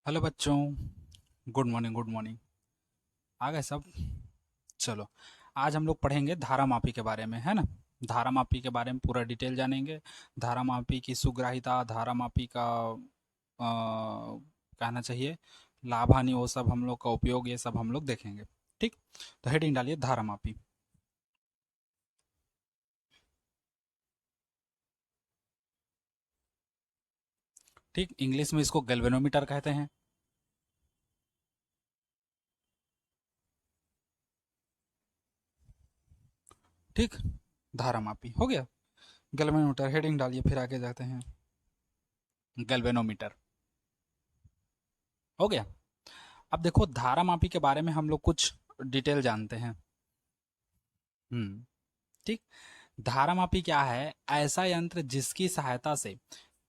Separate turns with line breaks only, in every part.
Hello बच्चों। Good morning good morning. आ गए सब। चलो, आज हम लोग पढ़ेंगे धारा मापी के बारे में, है ना। धारा मापी के बारे में पूरा डिटेल जानेंगे। धारा मापी की सुग्राहिता, धारा मापी का कहना चाहिए लाभ हानि, वो सब हम लोग का उपयोग, ये सब हम लोग देखेंगे। ठीक, तो हेडिंग डालिए धारा मापी। ठीक, इंग्लिश में इसको गैल्वेनोमीटर कहते हैं। ठीक, धारा मापी हो गया। गैल्वेनोमीटर हेडिंग डालिए, फिर आगे जाते हैं। गैल्वेनोमीटर हो गया। अब देखो, धारा मापी के बारे में हम लोग कुछ डिटेल जानते हैं। ठीक। धारा मापी क्या है? ऐसा यंत्र जिसकी सहायता से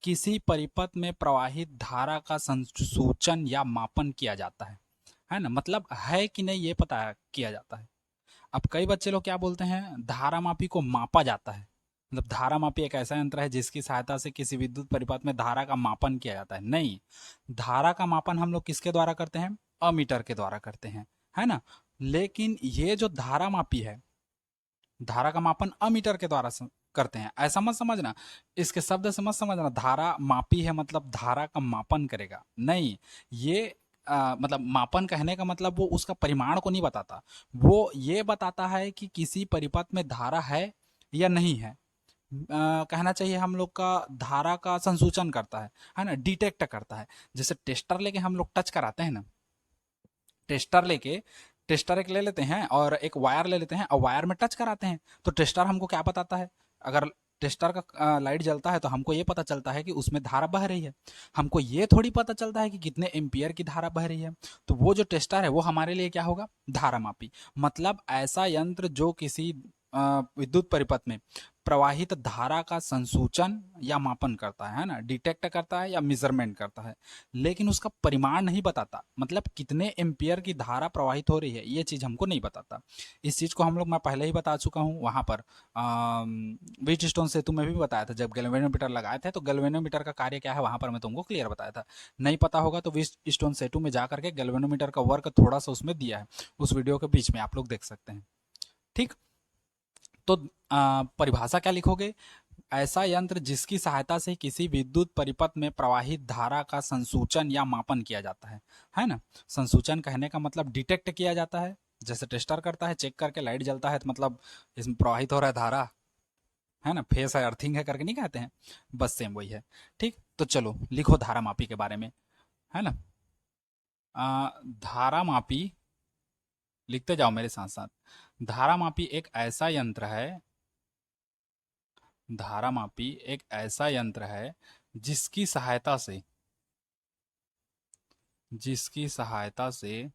किसी परिपथ में प्रवाहित धारा का संसूचन या मापन किया जाता है ना। मतलब है कि नहीं ये पता किया जाता है। अब कई बच्चे लोग क्या बोलते हैं, धारा मापी को मापा जाता है। मतलब धारा मापी एक ऐसा यंत्र है जिसकी सहायता से किसी विद्युत परिपथ में धारा का मापन किया जाता है। नहीं, धारा का मापन हम लोग किसके द्वारा करते हैं? अमीटर के द्वारा करते हैं, है ना। लेकिन ये जो धारा मापी है, धारा का मापन अमीटर के द्वारा करते हैं। ऐसा मत समझना, इसके शब्द से मत समझना धारा मापी है मतलब धारा का मापन करेगा, नहीं। ये मतलब मापन कहने का मतलब वो उसका परिमाण को नहीं बताता, वो ये बताता है कि किसी परिपथ में धारा है या नहीं है। कहना चाहिए हम लोग का धारा का संसूचन करता है ना, डिटेक्ट करता है। जैसे टेस्टर लेके हम लोग टच कराते हैं ना, टेस्टर लेके, टेस्टर एक ले लेते हैं और एक वायर ले लेते हैं और वायर में टच कराते हैं, तो टेस्टर हमको क्या बताता है? अगर टेस्टर का लाइट जलता है तो हमको ये पता चलता है कि उसमें धारा बह रही है। हमको ये थोड़ी पता चलता है कि कितने एम्पियर की धारा बह रही है। तो वो जो टेस्टर है वो हमारे लिए क्या होगा? धारा मापी। मतलब ऐसा यंत्र जो किसी विद्युत परिपथ में प्रवाहित धारा का संसूचन या मापन करता है ना, डिटेक्ट करता है या मेजरमेंट करता है, लेकिन उसका परिमाण नहीं बताता। मतलब कितने एम्पियर की धारा प्रवाहित हो रही है ये चीज़ हमको नहीं बताता। इस चीज़ को हम लोग मैं पहले ही बता चुका हूँ वहाँ पर व्हीट स्टोन सेतु में भी बताया था। जब गैल्वेनोमीटर लगाए थे तो गैल्वेनोमीटर का कार्य क्या है वहाँ पर मैं तुमको क्लियर बताया था। नहीं पता होगा तो व्हीट स्टोन सेतु में जा करके गैल्वेनोमीटर का वर्क थोड़ा सा उसमें दिया है, उस वीडियो के बीच में आप लोग देख सकते हैं। ठीक, तो परिभाषा क्या लिखोगे? ऐसा यंत्र जिसकी सहायता से किसी विद्युत परिपथ में प्रवाहित धारा का संसूचन या मापन किया जाता है ना। संसूचन कहने का मतलब डिटेक्ट किया जाता है, जैसे टेस्टर करता है, चेक करके लाइट जलता है तो मतलब इसमें प्रवाहित हो रहा है धारा, है ना। फेस है, अर्थिंग है करके नहीं कहते हैं, बस सेम वही है। ठीक, तो चलो लिखो धारा मापी के बारे में, है ना। धारा मापी लिखते जाओ मेरे साथ साथ। धारा मापी एक ऐसा यंत्र है, धारा मापी एक ऐसा यंत्र है जिसकी सहायता से, जिसकी सहायता से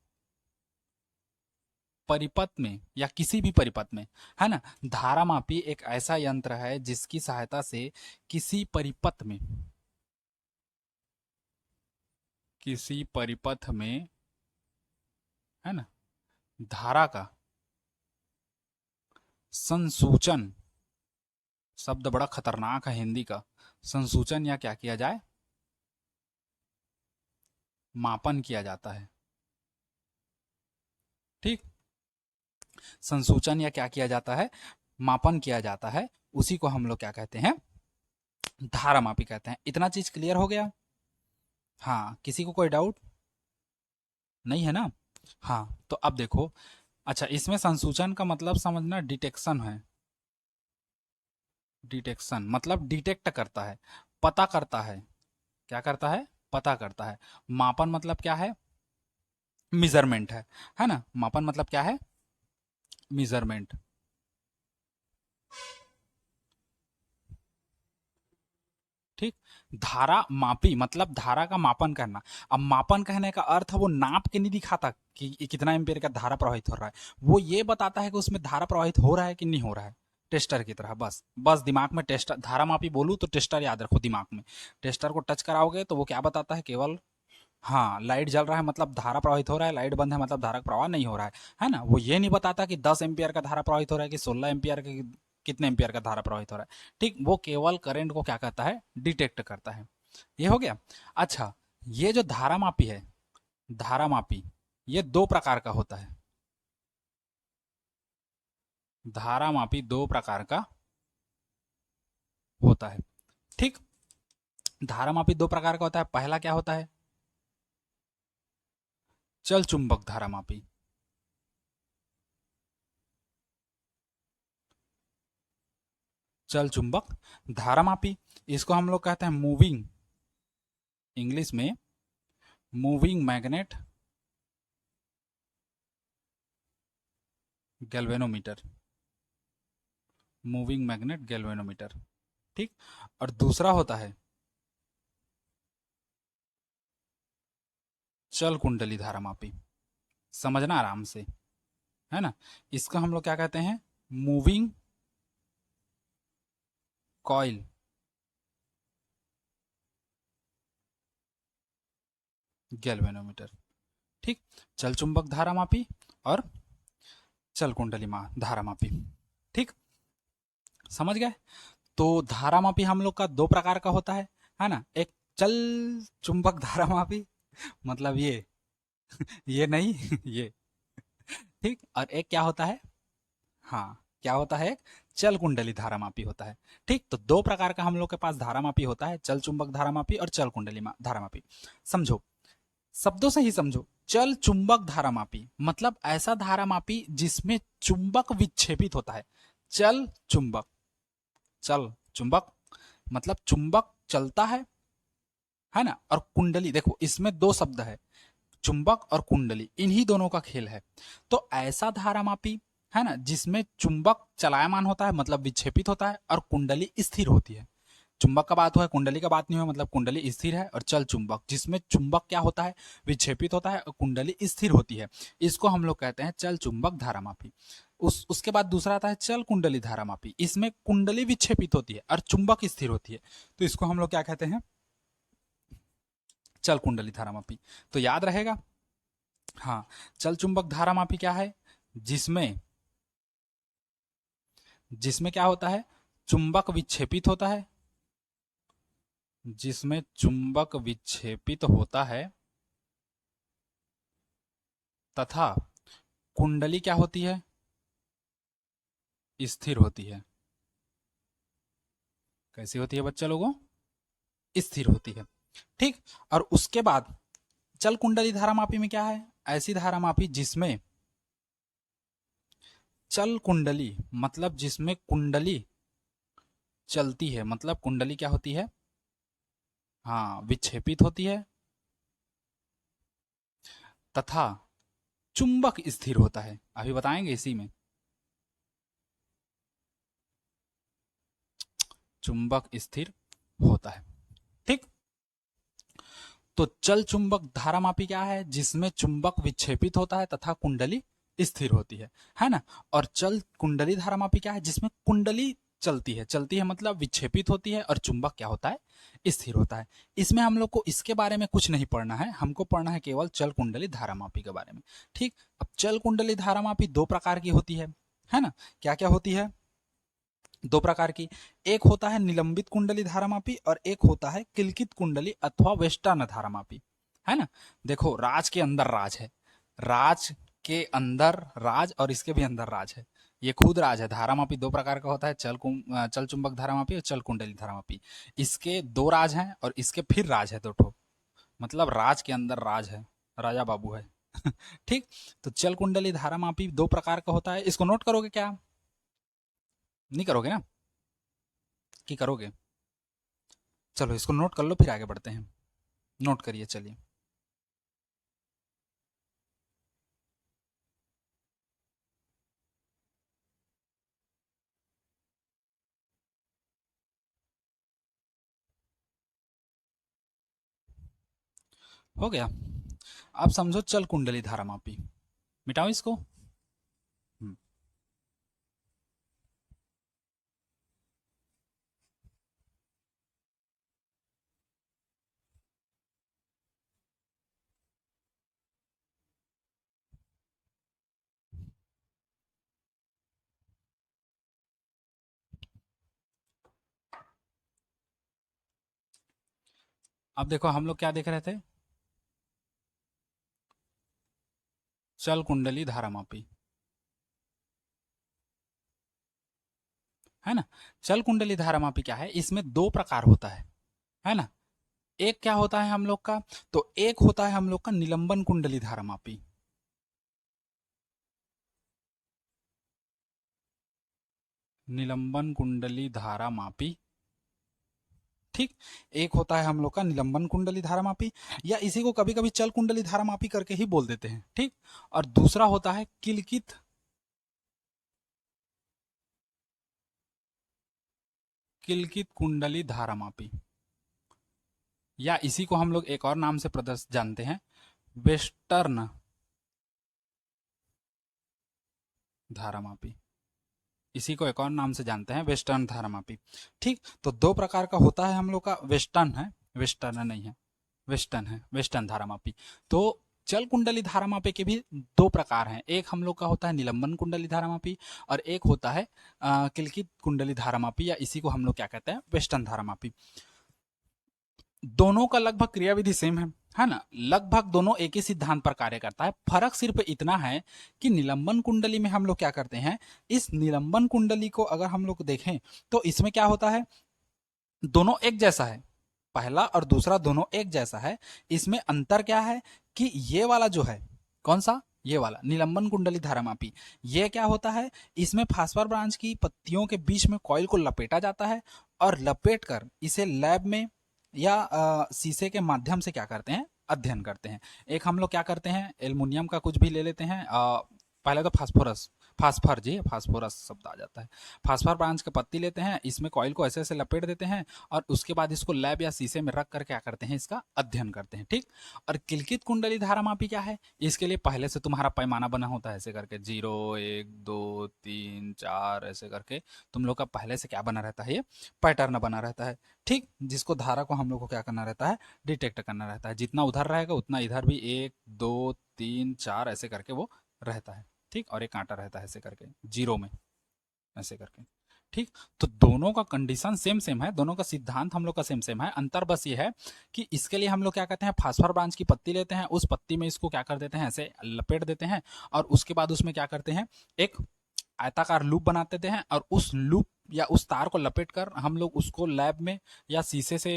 परिपथ में या किसी भी परिपथ में, है ना। धारा मापी एक ऐसा यंत्र है जिसकी सहायता से किसी परिपथ में, किसी परिपथ में, है ना, धारा का संसूचन, शब्द बड़ा खतरनाक है हिंदी का, संसूचन या क्या किया जाए? मापन किया जाता है। ठीक, संसूचन या क्या किया जाता है? मापन किया जाता है। उसी को हम लोग क्या कहते हैं? धारा मापी कहते हैं। इतना चीज क्लियर हो गया? हाँ, किसी को कोई डाउट नहीं है ना? हाँ, तो अब देखो, अच्छा इसमें संसूचन का मतलब समझना डिटेक्शन है। डिटेक्शन मतलब डिटेक्ट करता है, पता करता है। क्या करता है? पता करता है। मापन मतलब क्या है? मेजरमेंट है ना। मापन मतलब क्या है? मेजरमेंट। ठीक, धारा मापी मतलब धारा का मापन करना। अब मापन कहने का अर्थ वो नाप के नहीं दिखाता कि कितना एम्पीयर का धारा प्रवाहित हो रहा है, वो ये बताता है कि उसमें धारा प्रवाहित हो रहा है कि नहीं हो रहा है। टेस्टर की तरह, बस बस दिमाग में टेस्टर, धारा मापी बोलूँ तो टेस्टर याद रखो दिमाग में। टेस्टर को टच कराओगे तो वो क्या बताता है? केवल, हाँ, लाइट जल रहा है मतलब धारा प्रवाहित हो रहा है, लाइट बंद है मतलब धारा का प्रवाह नहीं हो रहा है ना। वो ये नहीं बताता कि 10 एम्पियर का धारा प्रवाहित हो रहा है कि 16 एम्पियर का, कितने एम्पियर का धारा प्रवाहित हो रहा है। ठीक, वो केवल करंट को क्या करता है? डिटेक्ट करता है। ये हो गया। अच्छा, ये जो धारा मापी है, धारामापी ये दो प्रकार का होता है। धारामापी दो प्रकार का होता है। ठीक। धारामापी दो प्रकार का होता है। पहला क्या होता है? चल चुंबक धारामापी। चल चुंबक धारामापी, इसको हम लोग कहते हैं मूविंग, इंग्लिश में moving magnet galvanometer. Moving magnet galvanometer. ठीक। और दूसरा होता है चल कुंडली धारामापी। समझना आराम से, है ना। इसका हम लोग क्या कहते हैं? Moving coil galvanometer. ठीक। चल चुंबक धारामापी और चल कुंडली धारामापी। ठीक। समझ गए? तो धारामापी हम लोग का दो प्रकार का होता है ना। एक चल चुंबक धारामापी, मतलब ये नहीं ये। ठीक। और एक क्या होता है? हाँ, क्या होता है? एक चल कुंडली धारामापी होता है। ठीक। तो दो प्रकार का हम लोग के पास धारामापी होता है, चल चुंबक धारामापी और चल कुंडली धारामापी। समझो, शब्दों से ही समझो। चल चुंबक धारामापी मतलब ऐसा धारामापी जिसमें चुंबक विक्षेपित होता है। चल चुंबक, चल चुंबक मतलब चुंबक चलता है ना। और कुंडली, देखो इसमें दो शब्द है, चुंबक और कुंडली, इन्हीं दोनों का खेल है। तो ऐसा धारामापी है ना जिसमें चुंबक चलायमान होता है मतलब विक्षेपित होता है, और कुंडली स्थिर होती है। चुंबक का बात हुआ, कुंडली का बात नहीं हुआ, मतलब कुंडली स्थिर है। और चल चुंबक जिसमें चुंबक क्या होता है? विक्षेपित होता है और कुंडली स्थिर होती है। इसको हम लोग कहते हैं चल चुंबक धारामापी। उसके बाद दूसरा आता है चल कुंडली धारामापी। इसमें कुंडली विक्षेपित होती है और चुंबक स्थिर होती है। तो इसको हम लोग क्या कहते हैं? चल कुंडली धारामापी। तो याद रहेगा। हाँ, चल चुंबक धारामापी क्या है? जिसमें जिसमें क्या होता है? चुंबक विक्षेपित होता है। जिसमें चुंबक विक्षेपित होता है तथा कुंडली क्या होती है? स्थिर होती है। कैसी होती है बच्चा लोगों? स्थिर होती है। ठीक। और उसके बाद चल कुंडली धारामापी में क्या है? ऐसी धारामापी जिसमें चल कुंडली मतलब जिसमें कुंडली चलती है, मतलब कुंडली क्या होती है? हाँ, विक्षेपित होती है तथा चुंबक स्थिर होता है। अभी बताएंगे इसी में। चुंबक स्थिर होता है। ठीक। तो चल चुंबक धारामापी क्या है? जिसमें चुंबक विक्षेपित होता है तथा कुंडली स्थिर होती है ना। और चल कुंडली धारामापी क्या है? जिसमें कुंडली चलती है मतलब विक्षेपित होती है, और चुंबक क्या होता है? स्थिर होता है। इसमें हम लोग को इसके बारे में कुछ नहीं पढ़ना है, हमको पढ़ना है केवल चल कुंडली धारामापी के बारे में। ठीक। अब चल कुंडली धारामापी दो प्रकार की होती है ना। क्या क्या होती है? दो प्रकार की। एक होता है निलंबित कुंडली धारामापी और एक होता है किलकित कुंडली अथवा वेस्टर्न धारामापी, है ना। देखो, राज के अंदर राज है, राज के अंदर राज, और इसके भी अंदर राज है। ये खुद राज है। धारामापी दो प्रकार का होता है, चल चुंबक धारामापी और चल कुंडली धारामापी। इसके दो राज हैं और इसके फिर राज है दो ठो, मतलब राज के अंदर राज है, राजा बाबू है ठीक। तो चल कुंडली धारामापी दो प्रकार का होता है। इसको नोट करोगे क्या? नहीं करोगे ना? कि करोगे? चलो इसको नोट कर लो, फिर आगे बढ़ते हैं। नोट करिए, चलिए। हो गया। अब समझो चल कुंडली धारामापी। मिटाओ इसको। हम्म, अब देखो हम लोग क्या देख रहे थे? चल कुंडली धारामापी, है ना। चल कुंडली धारामापी क्या है, इसमें दो प्रकार होता है ना। एक क्या होता है हम लोग का, तो एक होता है हम लोग का निलंबन कुंडली धारामापी। निलंबन कुंडली धारामापी, ठीक। एक होता है हम लोग का निलंबन कुंडली धारामापी, या इसी को कभी कभी चल कुंडली धारामापी करके ही बोल देते हैं, ठीक। और दूसरा होता है किलकित किलकित कुंडली धारामापी, या इसी को हम लोग एक और नाम से प्रदर्श जानते हैं, वेस्टर्न धारामापी। इसी को एक और नाम से जानते हैं वेस्टर्न धारामापी, ठीक। तो दो प्रकार का होता है हम लोग का, वेस्टर्न है, वेस्टर्न नहीं है, वेस्टर्न है, वेस्टर्न धारामापी। तो चल कुंडली धारामापी के भी दो प्रकार हैं, एक हम लोग का होता है निलंबन कुंडली धारामापी, और एक होता है किलकित कुंडली धारामापी, या इसी को हम लोग क्या कहते हैं, वेस्टर्न धारामापी। दोनों का लगभग क्रियाविधि सेम है ना, लगभग दोनों एक ही सिद्धांत पर कार्य करता है। फर्क सिर्फ इतना है कि निलंबन कुंडली में हम लोग क्या करते हैं, इस निलंबन कुंडली को अगर हम लोग देखें तो इसमें क्या होता है, दोनों एक जैसा है, पहला और दूसरा दोनों एक जैसा है। इसमें अंतर क्या है कि ये वाला जो है, कौन सा, ये वाला निलंबन कुंडली धारामापी, ये क्या होता है, इसमें फास्फर ब्रांच की पत्तियों के बीच में कॉइल को लपेटा जाता है, और लपेट कर इसे लैब में या शीशे के माध्यम से क्या करते हैं, अध्ययन करते हैं। एक हम लोग क्या करते हैं, एल्युमिनियम का कुछ भी ले लेते हैं, पहले तो फास्फोरस, फास्फर जी, फास्फोरस शब्द आ जाता है, फास्फर ब्रांच की पत्ती लेते हैं, इसमें कॉइल को ऐसे ऐसे लपेट देते हैं, और उसके बाद इसको लैब या शीशे में रख कर क्या करते हैं, इसका अध्ययन करते हैं, ठीक। और किलकित कुंडली धारामापी क्या है, इसके लिए पहले से तुम्हारा पैमाना बना होता है, ऐसे करके 0 1 2 3 4 ऐसे करके तुम लोग का पहले से क्या बना रहता है, ये पैटर्न बना रहता है, ठीक। जिसको धारा को हम लोग को क्या करना रहता है, डिटेक्ट करना रहता है, जितना उधर रहेगा उतना इधर भी 1 2 3 4 ऐसे करके वो रहता है, ठीक। और एक कांटा रहता है ऐसे करके जीरो में, ऐसे करके, ठीक। तो दोनों का कंडीशन सेम सेम है, दोनों का सिद्धांत हम लोग का सेम सेम है। अंतर बस ये है कि इसके लिए हम लोग क्या कहते हैं, फास्फर ब्रांच की पत्ती लेते हैं, उस पत्ती में इसको क्या कर देते हैं, ऐसे लपेट देते हैं, और उसके बाद उसमें क्या करते हैं, एक आयताकार लूप बना देते हैं, और उस लूप या उस तार को लपेट कर हम लोग उसको लैब में या शीशे से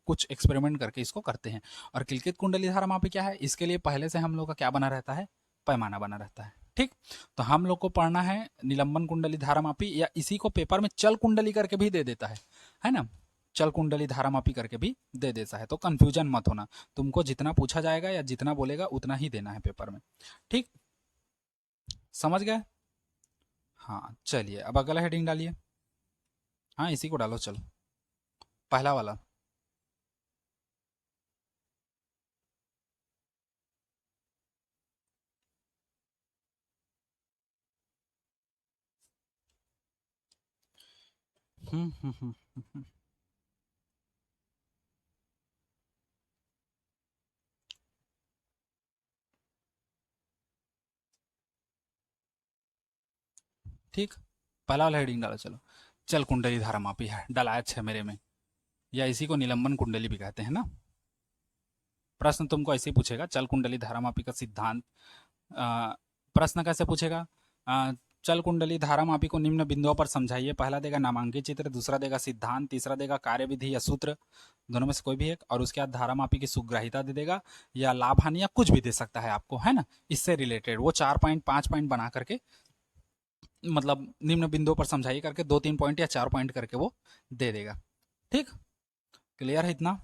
कुछ एक्सपेरिमेंट करके इसको करते हैं। और किलकित कुंडली धारामापी क्या है, इसके लिए पहले से हम लोग का क्या बना रहता है, पैमाना बना रहता है, ठीक। तो हम लोग को पढ़ना है निलंबन कुंडली धारामापी, या इसी को पेपर में चल कुंडली करके भी दे देता है ना, चल कुंडली धारामापी करके भी दे देता है। तो कंफ्यूजन मत होना, तुमको जितना पूछा जाएगा या जितना बोलेगा उतना ही देना है पेपर में, ठीक। समझ गए। हाँ चलिए, अब अगला हेडिंग डालिए। हाँ इसी को डालो, चलो पहला वाला। हम्म हम्म हम्म हम्म, ठीक। पहला वाला हेडिंग डालो, चलो। चल कुंडली धारामापी है, डाला है मेरे में, या इसी को निलंबन कुंडली भी कहते हैं ना। प्रश्न तुमको ऐसे ही पूछेगा, चल कुंडली धारामापी का सिद्धांत। अ, प्रश्न कैसे पूछेगा, चल कुंडली धारामापी को निम्न बिंदुओं पर समझाइए। पहला देगा नामांकित चित्र, दूसरा देगा सिद्धांत, तीसरा देगा कार्यविधि या सूत्र, दोनों में से कोई भी एक, और उसके बाद धारामापी की सुग्राहिता दे देगा, या लाभ हानि, या कुछ भी दे सकता है आपको, है ना, इससे रिलेटेड वो 4 पॉइंट 5 पॉइंट बना करके, मतलब निम्न बिंदुओं पर समझाइए करके 2 3 पॉइंट या 4 पॉइंट करके वो दे देगा, ठीक। क्लियर है इतना।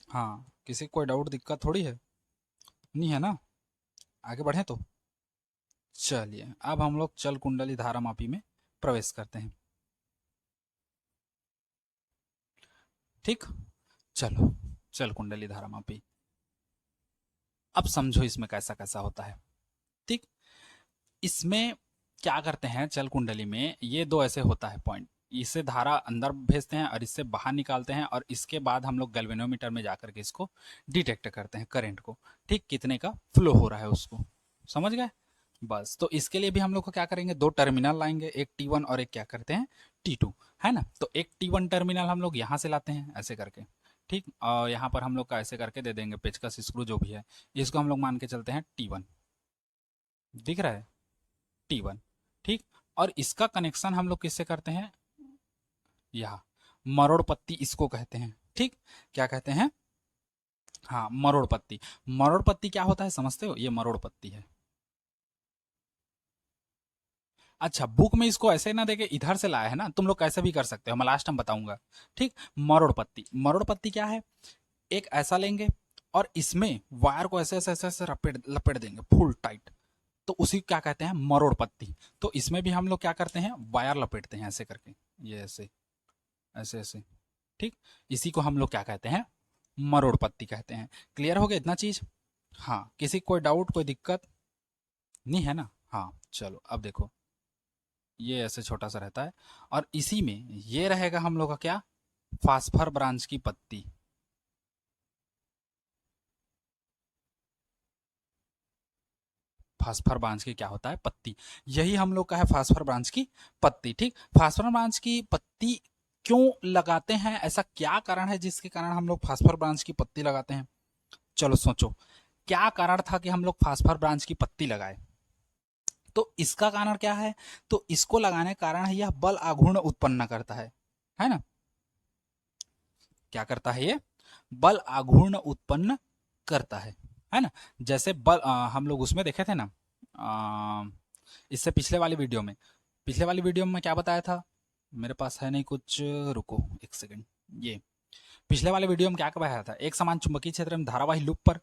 हाँ किसी को कोई डाउट दिक्कत थोड़ी है, नहीं है ना। आगे बढ़े तो चलिए, अब हम लोग चल कुंडली धारामापी में प्रवेश करते हैं, ठीक। चलो, चल कुंडली धारामापी, अब समझो इसमें कैसा कैसा होता है, ठीक। इसमें क्या करते हैं, चल कुंडली में ये दो ऐसे होता है पॉइंट, इससे धारा अंदर भेजते हैं और इससे बाहर निकालते हैं, और इसके बाद हम लोग गैल्वेनोमीटर में जाकर के इसको डिटेक्ट करते हैं करंट को, ठीक, कितने का फ्लो हो रहा है उसको, समझ गए। बस, तो इसके लिए भी हम लोग को क्या करेंगे, दो टर्मिनल लाएंगे, एक T1 और एक क्या करते हैं, T2, है ना। तो एक T1 टर्मिनल हम लोग यहाँ से लाते हैं ऐसे करके, ठीक, और यहाँ पर हम लोग का ऐसे करके दे देंगे पेचकस स्क्रू जो भी है, इसको हम लोग मान के चलते हैं T1, दिख रहा है, T1। ठीक, और इसका कनेक्शन हम लोग किससे करते हैं, यहाँ मरोड़ पत्ती इसको कहते हैं। ठीक, क्या कहते हैं, हाँ मरोड़ पत्ती। मरोड़ पत्ती क्या होता है समझते हो, ये मरोड़ पत्ती है। अच्छा, बुक में इसको ऐसे ना देके इधर से लाया है ना, तुम लोग कैसे भी कर सकते हो, मैं लास्ट टाइम बताऊंगा। ठीक, मरोड़ पत्ती, मरोड़ पत्ती क्या है, एक ऐसा लेंगे और इसमें वायर को ऐसे ऐसे ऐसे ऐसे लपेट लपेट देंगे फुल टाइट, तो उसी को क्या कहते हैं, मरोड़ पत्ती। तो इसमें भी हम लोग क्या करते हैं, वायर लपेटते हैं ऐसे करके, ये ऐसे ऐसे ऐसे। ठीक, इसी को हम लोग क्या कहते हैं, मरोड़ पत्ती कहते हैं। क्लियर हो गया इतना चीज। हाँ, किसी कोई डाउट कोई दिक्कत नहीं है ना। हाँ चलो अब देखो, ये ऐसे छोटा सा रहता है और इसी में ये रहेगा हम लोग का क्या, फास्फर ब्रांच की पत्ती। फास्फर ब्रांच की क्या होता है, पत्ती। यही हम लोग का है फास्फर ब्रांच की पत्ती। ठीक, फास्फर ब्रांच की पत्ती क्यों लगाते हैं, ऐसा क्या कारण है जिसके कारण हम लोग फास्फर ब्रांच की पत्ती लगाते हैं, चलो सोचो क्या कारण था कि हम लोग फास्फर ब्रांच की पत्ती लगाए। तो इसका कारण क्या है, तो इसको लगाने का कारण है यह बल आघूर्ण उत्पन्न करता है ना। क्या करता है ये, बल आघूर्ण उत्पन्न करता है ना। जैसे बल हम लोग उसमें देखे थे ना, अ, इससे पिछले वाली वीडियो में, पिछले वाली वीडियो में क्या बताया था, मेरे पास है नहीं कुछ, रुको एक सेकंड। ये पिछले वाले वीडियो में क्या बताया था, एक समान चुंबकीय क्षेत्र में धारावाही लूप पर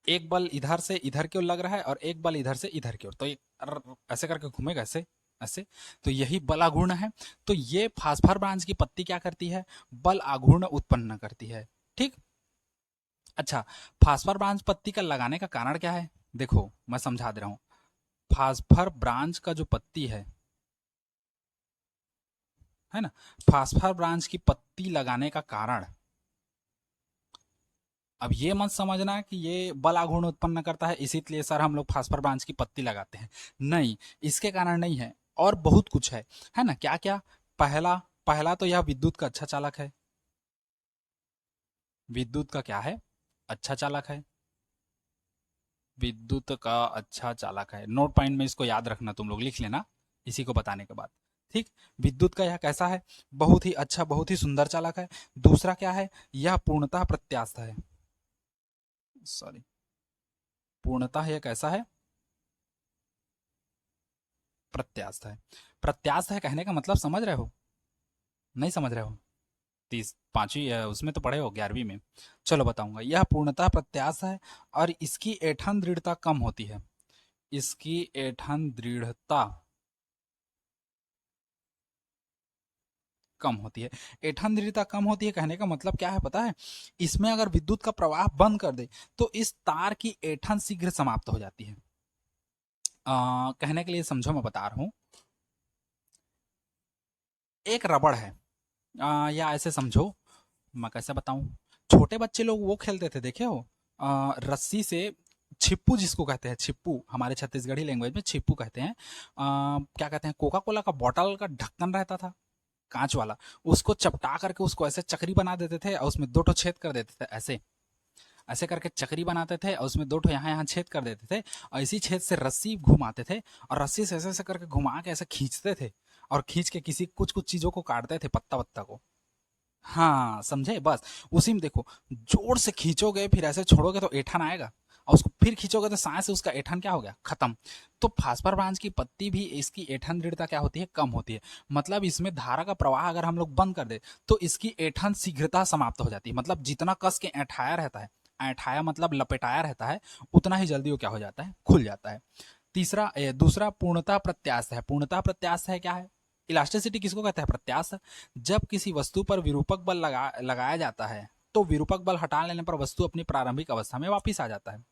एक बल इधर से इधर की ओर लग रहा है और एक बल इधर से इधर की ओर, तो ये ऐसे करके घूमेगा ऐसे ऐसे, तो यही बल आघूर्ण है। तो ये फास्फर ब्रांच की पत्ती क्या करती है, बल आघूर्ण उत्पन्न करती है। ठीक, अच्छा, फास्फर ब्रांच पत्ती का लगाने का कारण क्या है, देखो मैं समझा दे रहा हूं। फास्फर ब्रांच का जो पत्ती है ना, फास्फर ब्रांच की पत्ती लगाने का कारण, अब ये मत समझना कि ये बल आघूर्ण उत्पन्न करता है इसीलिए सर हम लोग फास्फर ब्रांच की पत्ती लगाते हैं, नहीं, इसके कारण नहीं है, और बहुत कुछ है ना। क्या क्या, पहला पहला तो यह विद्युत का अच्छा चालक है, विद्युत का क्या है, अच्छा चालक है, विद्युत का अच्छा चालक है। नोट पॉइंट में इसको याद रखना, तुम लोग लिख लेना इसी को बताने के बाद। ठीक, विद्युत का यह कैसा है, बहुत ही अच्छा बहुत ही सुंदर चालक है। दूसरा क्या है, यह पूर्णतः प्रत्यास्थ है, सॉरी, पूर्णतः यह कैसा है, प्रत्यास्थ है। प्रत्यास्थ है कहने का मतलब समझ रहे हो, नहीं समझ रहे हो, तीस पांचवी उसमें तो पढ़े हो 11वीं में। चलो बताऊंगा, यह पूर्णतः प्रत्यास्थ है और इसकी ऐठन दृढ़ता कम होती है, इसकी ऐठन दृढ़ता कम होती है। ऐठन दृढ़ता कम होती है कहने का मतलब क्या है पता है, इसमें अगर विद्युत का प्रवाह बंद कर दे तो इस तार की ऐठन शीघ्र समाप्त हो जाती है। कहने के लिए समझो, मैं बता रहा हूं, एक रबड़ है, या ऐसे समझो, मैं कैसे बताऊं, छोटे बच्चे लोग वो खेलते थे देखे हो, रस्सी से, छिप्पू जिसको कहते हैं, छिप्पू हमारे छत्तीसगढ़ी लैंग्वेज में छिप्पू कहते हैं। क्या कहते हैं, कोका कोला का बॉटल का ढक्कन रहता था कांच वाला, उसको चपटा करके उसको ऐसे चक्री बना देते थे और उसमें दो ठो छेद कर देते थे, ऐसे ऐसे करके चक्री बनाते थे और उसमें दो ठो यहाँ यहाँ छेद कर देते थे, और इसी छेद से रस्सी घुमाते थे और रस्सी से ऐसे ऐसे करके घुमा के ऐसे खींचते थे, और खींच के किसी कुछ कुछ चीजों को काटते थे, पत्ता वत्ता को। हाँ समझे, बस उसी में देखो, जोर से खींचोगे फिर ऐसे छोड़ोगे तो ऐठन आएगा, और उसको फिर खींचोगे तो सांस से उसका ऐठन क्या हो गया, खत्म। तो फास्फर ब्रांच की पत्ती भी इसकी ऐठन दृढ़ता क्या होती है, कम होती है। मतलब इसमें धारा का प्रवाह अगर हम लोग बंद कर दे तो इसकी ऐठन शीघ्रता समाप्त हो जाती है, मतलब जितना कस के ऐठाया रहता है, ऐठाया मतलब लपेटाया रहता है, उतना ही जल्दी वो क्या हो जाता है, खुल जाता है। दूसरा पूर्णता प्रत्यास्थ है। पूर्णता प्रत्यास्थ है क्या है, इलास्टिसिटी किसको कहते हैं, प्रत्यास्थ। जब किसी वस्तु पर विरूपक बल लगाया जाता है तो विरूपक बल हटा लेने पर वस्तु अपनी प्रारंभिक अवस्था में वापस आ जाता है।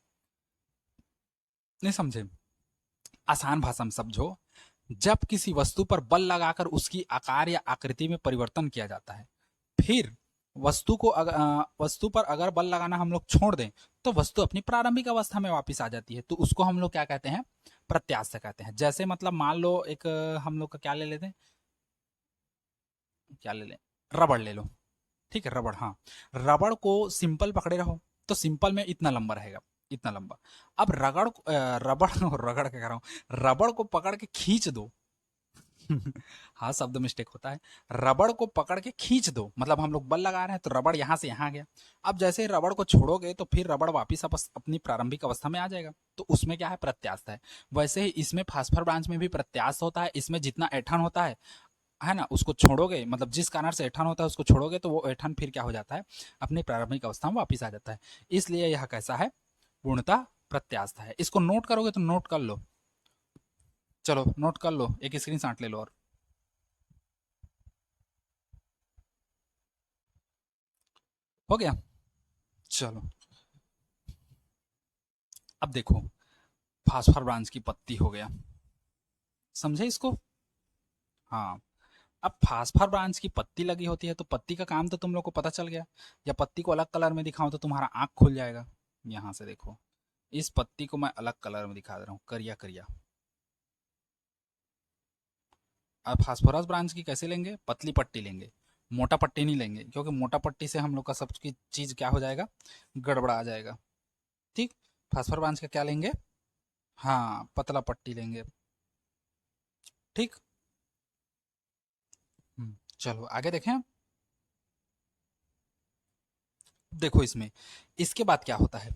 नहीं समझे, आसान भाषा में समझो, जब किसी वस्तु पर बल लगाकर उसकी आकार या आकृति में परिवर्तन किया जाता है, फिर वस्तु पर अगर बल लगाना हम लोग छोड़ दें तो वस्तु अपनी प्रारंभिक अवस्था में वापस आ जाती है, तो उसको हम लोग क्या कहते हैं, प्रत्यास्थ कहते हैं। जैसे मतलब मान लो एक हम लोग का क्या ले लेते हैं, क्या ले लें, रबड़ ले लो। ठीक है, रबड़, हाँ, रबड़ को सिंपल पकड़े रहो तो सिंपल में इतना लंबा रहेगा, इतना लंबा। अब रबड़ रगड़ के कह रहा हूँ, रबड़ को पकड़ के खींच दो। हाँ, शब्द मिस्टेक होता है। रबड़ को पकड़ के खींच दो, मतलब हम लोग बल लगा रहे हैं तो रबड़ यहाँ से यहाँ गया। अब जैसे ही रबड़ को छोड़ोगे तो फिर रबड़ वापिस अपनी प्रारंभिक अवस्था में आ जाएगा, तो उसमें क्या है, प्रत्यास्थ है। वैसे ही इसमें फास्फर ब्रांच में भी प्रत्यास्थ होता है। इसमें जितना ऐठन होता है ना, उसको छोड़ोगे, मतलब जिस कारण से ऐठन होता है उसको छोड़ोगे तो वो ऐठन फिर क्या हो जाता है, अपनी प्रारंभिक अवस्था में वापिस आ जाता है। इसलिए यह कैसा है, पूर्णतः प्रत्यास्थ है। इसको नोट करोगे तो नोट कर लो, चलो नोट कर लो, एक स्क्रीन शॉट ले लो। और हो गया, चलो। अब देखो, फास्फर ब्रांच की पत्ती हो गया, समझे इसको? हाँ। अब फास्फर ब्रांच की पत्ती लगी होती है तो पत्ती का काम तो तुम लोग को पता चल गया। या पत्ती को अलग कलर में दिखाऊं तो तुम्हारा आंख खुल जाएगा। यहां से देखो, इस पत्ती को मैं अलग कलर में दिखा दे रहा हूँ, करिया करिया। अब फास्फोरस ब्रांच की कैसे लेंगे, पतली पट्टी लेंगे, मोटा पट्टी नहीं लेंगे, क्योंकि मोटा पट्टी से हम लोग का सब की चीज क्या हो जाएगा, गड़बड़ा जाएगा। ठीक। फास्फोरस ब्रांच का क्या लेंगे, हाँ, पतला पट्टी लेंगे। ठीक। चलो आगे देखें। देखो इसमें, इसके बाद क्या होता है,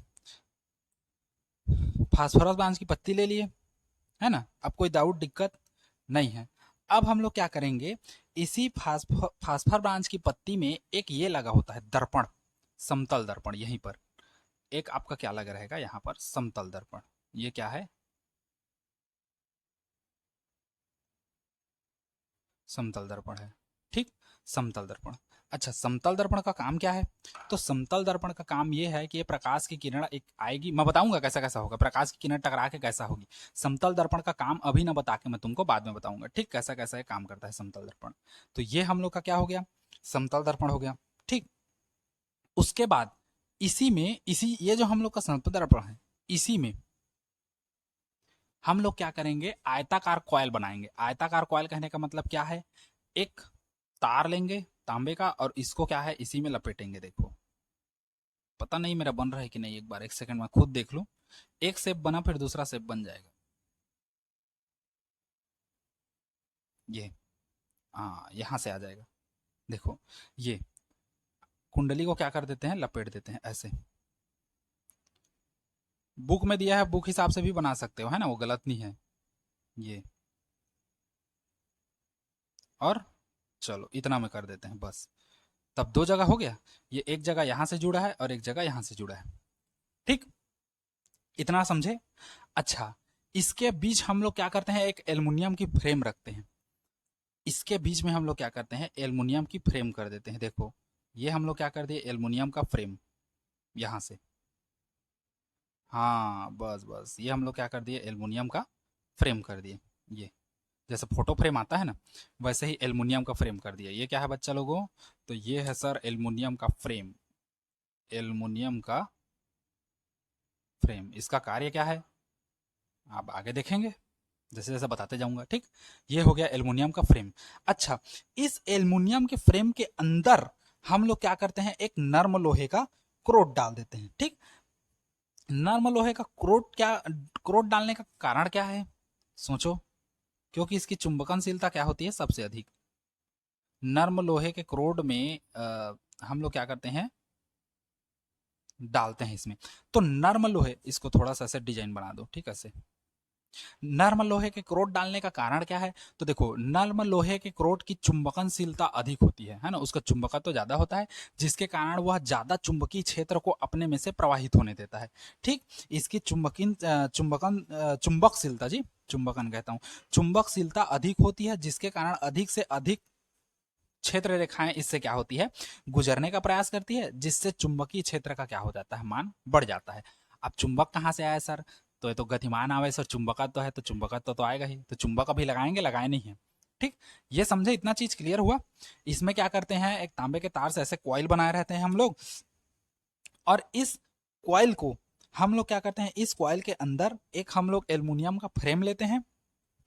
फास्फोरस ब्रांच की पत्ती ले लिए, है ना, अब कोई डाउट दिक्कत नहीं है। अब हम लोग क्या करेंगे, इसी फास्फर ब्रांच की पत्ती में एक ये लगा होता है दर्पण, समतल दर्पण। यहीं पर एक आपका क्या लगा रहेगा, यहाँ पर समतल दर्पण। ये क्या है, समतल दर्पण है। ठीक। समतल दर्पण। अच्छा, समतल दर्पण का काम क्या है, तो समतल दर्पण का काम ये है कि ये प्रकाश की किरण एक आएगी, मैं बताऊंगा कैसा कैसा होगा, प्रकाश की किरण टकरा के कैसा होगी। समतल दर्पण का काम अभी ना बता के मैं तुमको बाद में बताऊंगा, ठीक, कैसा कैसा ये काम करता है समतल दर्पण। तो ये हम लोग का क्या हो गया, समतल दर्पण हो गया। ठीक। उसके बाद इसी में, इसी ये जो हम लोग का समतल दर्पण है, इसी में हम लोग क्या करेंगे, आयताकार कॉयल बनाएंगे। आयताकार कॉयल कहने का मतलब क्या है, एक तार लेंगे तांबे का और इसको क्या है, इसी में लपेटेंगे। देखो, पता नहीं मेरा बन रहा है कि नहीं, एक बार एक सेकंड में खुद देख लूं। एक शेप बना फिर दूसरा शेप बन जाएगा। ये, हाँ, यहां से आ जाएगा। देखो, ये कुंडली को क्या कर देते हैं, लपेट देते हैं ऐसे। बुक में दिया है, बुक हिसाब से भी बना सकते हो, है ना, वो गलत नहीं है। ये, और चलो इतना में कर देते हैं बस। तब दो जगह हो गया, ये एक जगह यहां से जुड़ा है और एक जगह यहां से जुड़ा है। ठीक, इतना समझे? अच्छा, इसके बीच हम लोग क्या करते हैं, एक एल्युमिनियम की फ्रेम रखते हैं। इसके बीच में हम लोग क्या करते हैं, एल्युमिनियम की फ्रेम कर देते हैं। देखो, ये हम लोग क्या कर दिए, एल्युमिनियम का फ्रेम, यहां से। हाँ, बस बस, ये हम लोग क्या कर दिए, एल्युमिनियम का फ्रेम कर दिए। ये जैसे फोटो फ्रेम आता है ना, वैसे ही एल्युमिनियम का फ्रेम कर दिया। ये क्या है बच्चा लोगों, तो ये है सर एल्युमिनियम का फ्रेम। एल्युमिनियम का फ्रेम, इसका कार्य क्या है आप आगे देखेंगे, जैसे जैसे बताते जाऊंगा। ठीक। ये हो गया एल्युमिनियम का फ्रेम। अच्छा, इस एल्युमिनियम के फ्रेम के अंदर हम लोग क्या करते हैं, एक नर्म लोहे का क्रोट डाल देते हैं। ठीक। नर्म लोहे का क्रोट, क्या क्रोट डालने का कारण क्या है, सोचो। क्योंकि इसकी चुंबकनशीलता क्या होती है, सबसे अधिक। नर्म लोहे के क्रोड में हम लोग क्या करते हैं, डालते हैं इसमें। तो नर्म लोहे, इसको थोड़ा सा ऐसे डिजाइन बना दो, ठीक है, ऐसे। नर्म लोहे के क्रोट डालने का कारण क्या है, तो देखो, नर्म लोहे के क्रोट की चुंबकनशीलता अधिक होती है ना, उसका चुंबकत्व तो ज्यादा होता है, जिसके कारण वह ज्यादा चुंबकीय क्षेत्र को अपने में से प्रवाहित होने देता है। ठीक। इसकी चुंबकशीलता जी, चुंबकन कहता हूं, चुंबकशीलता अधिक होती है, जिसके कारण अधिक से अधिक क्षेत्र रेखाएं इससे क्या होती है, गुजरने का प्रयास करती है, जिससे चुंबकीय क्षेत्र का क्या हो जाता है, मान बढ़ जाता है। अब चुंबक कहाँ से आया सर, तो ये तो गतिमान आवेश और चुंबकत्व तो है, तो चुंबकत्व तो आएगा ही, तो चुंबक अभी लगाएंगे, लगाए नहीं है। ठीक। ये समझे, इतना चीज क्लियर हुआ। इसमें क्या करते हैं, एक तांबे के तार से ऐसे कॉइल बनाए रहते हैं हम लोग, और इस कॉइल को हम लोग क्या करते हैं, इस कॉइल के अंदर एक हम लोग एल्युमिनियम का फ्रेम लेते हैं।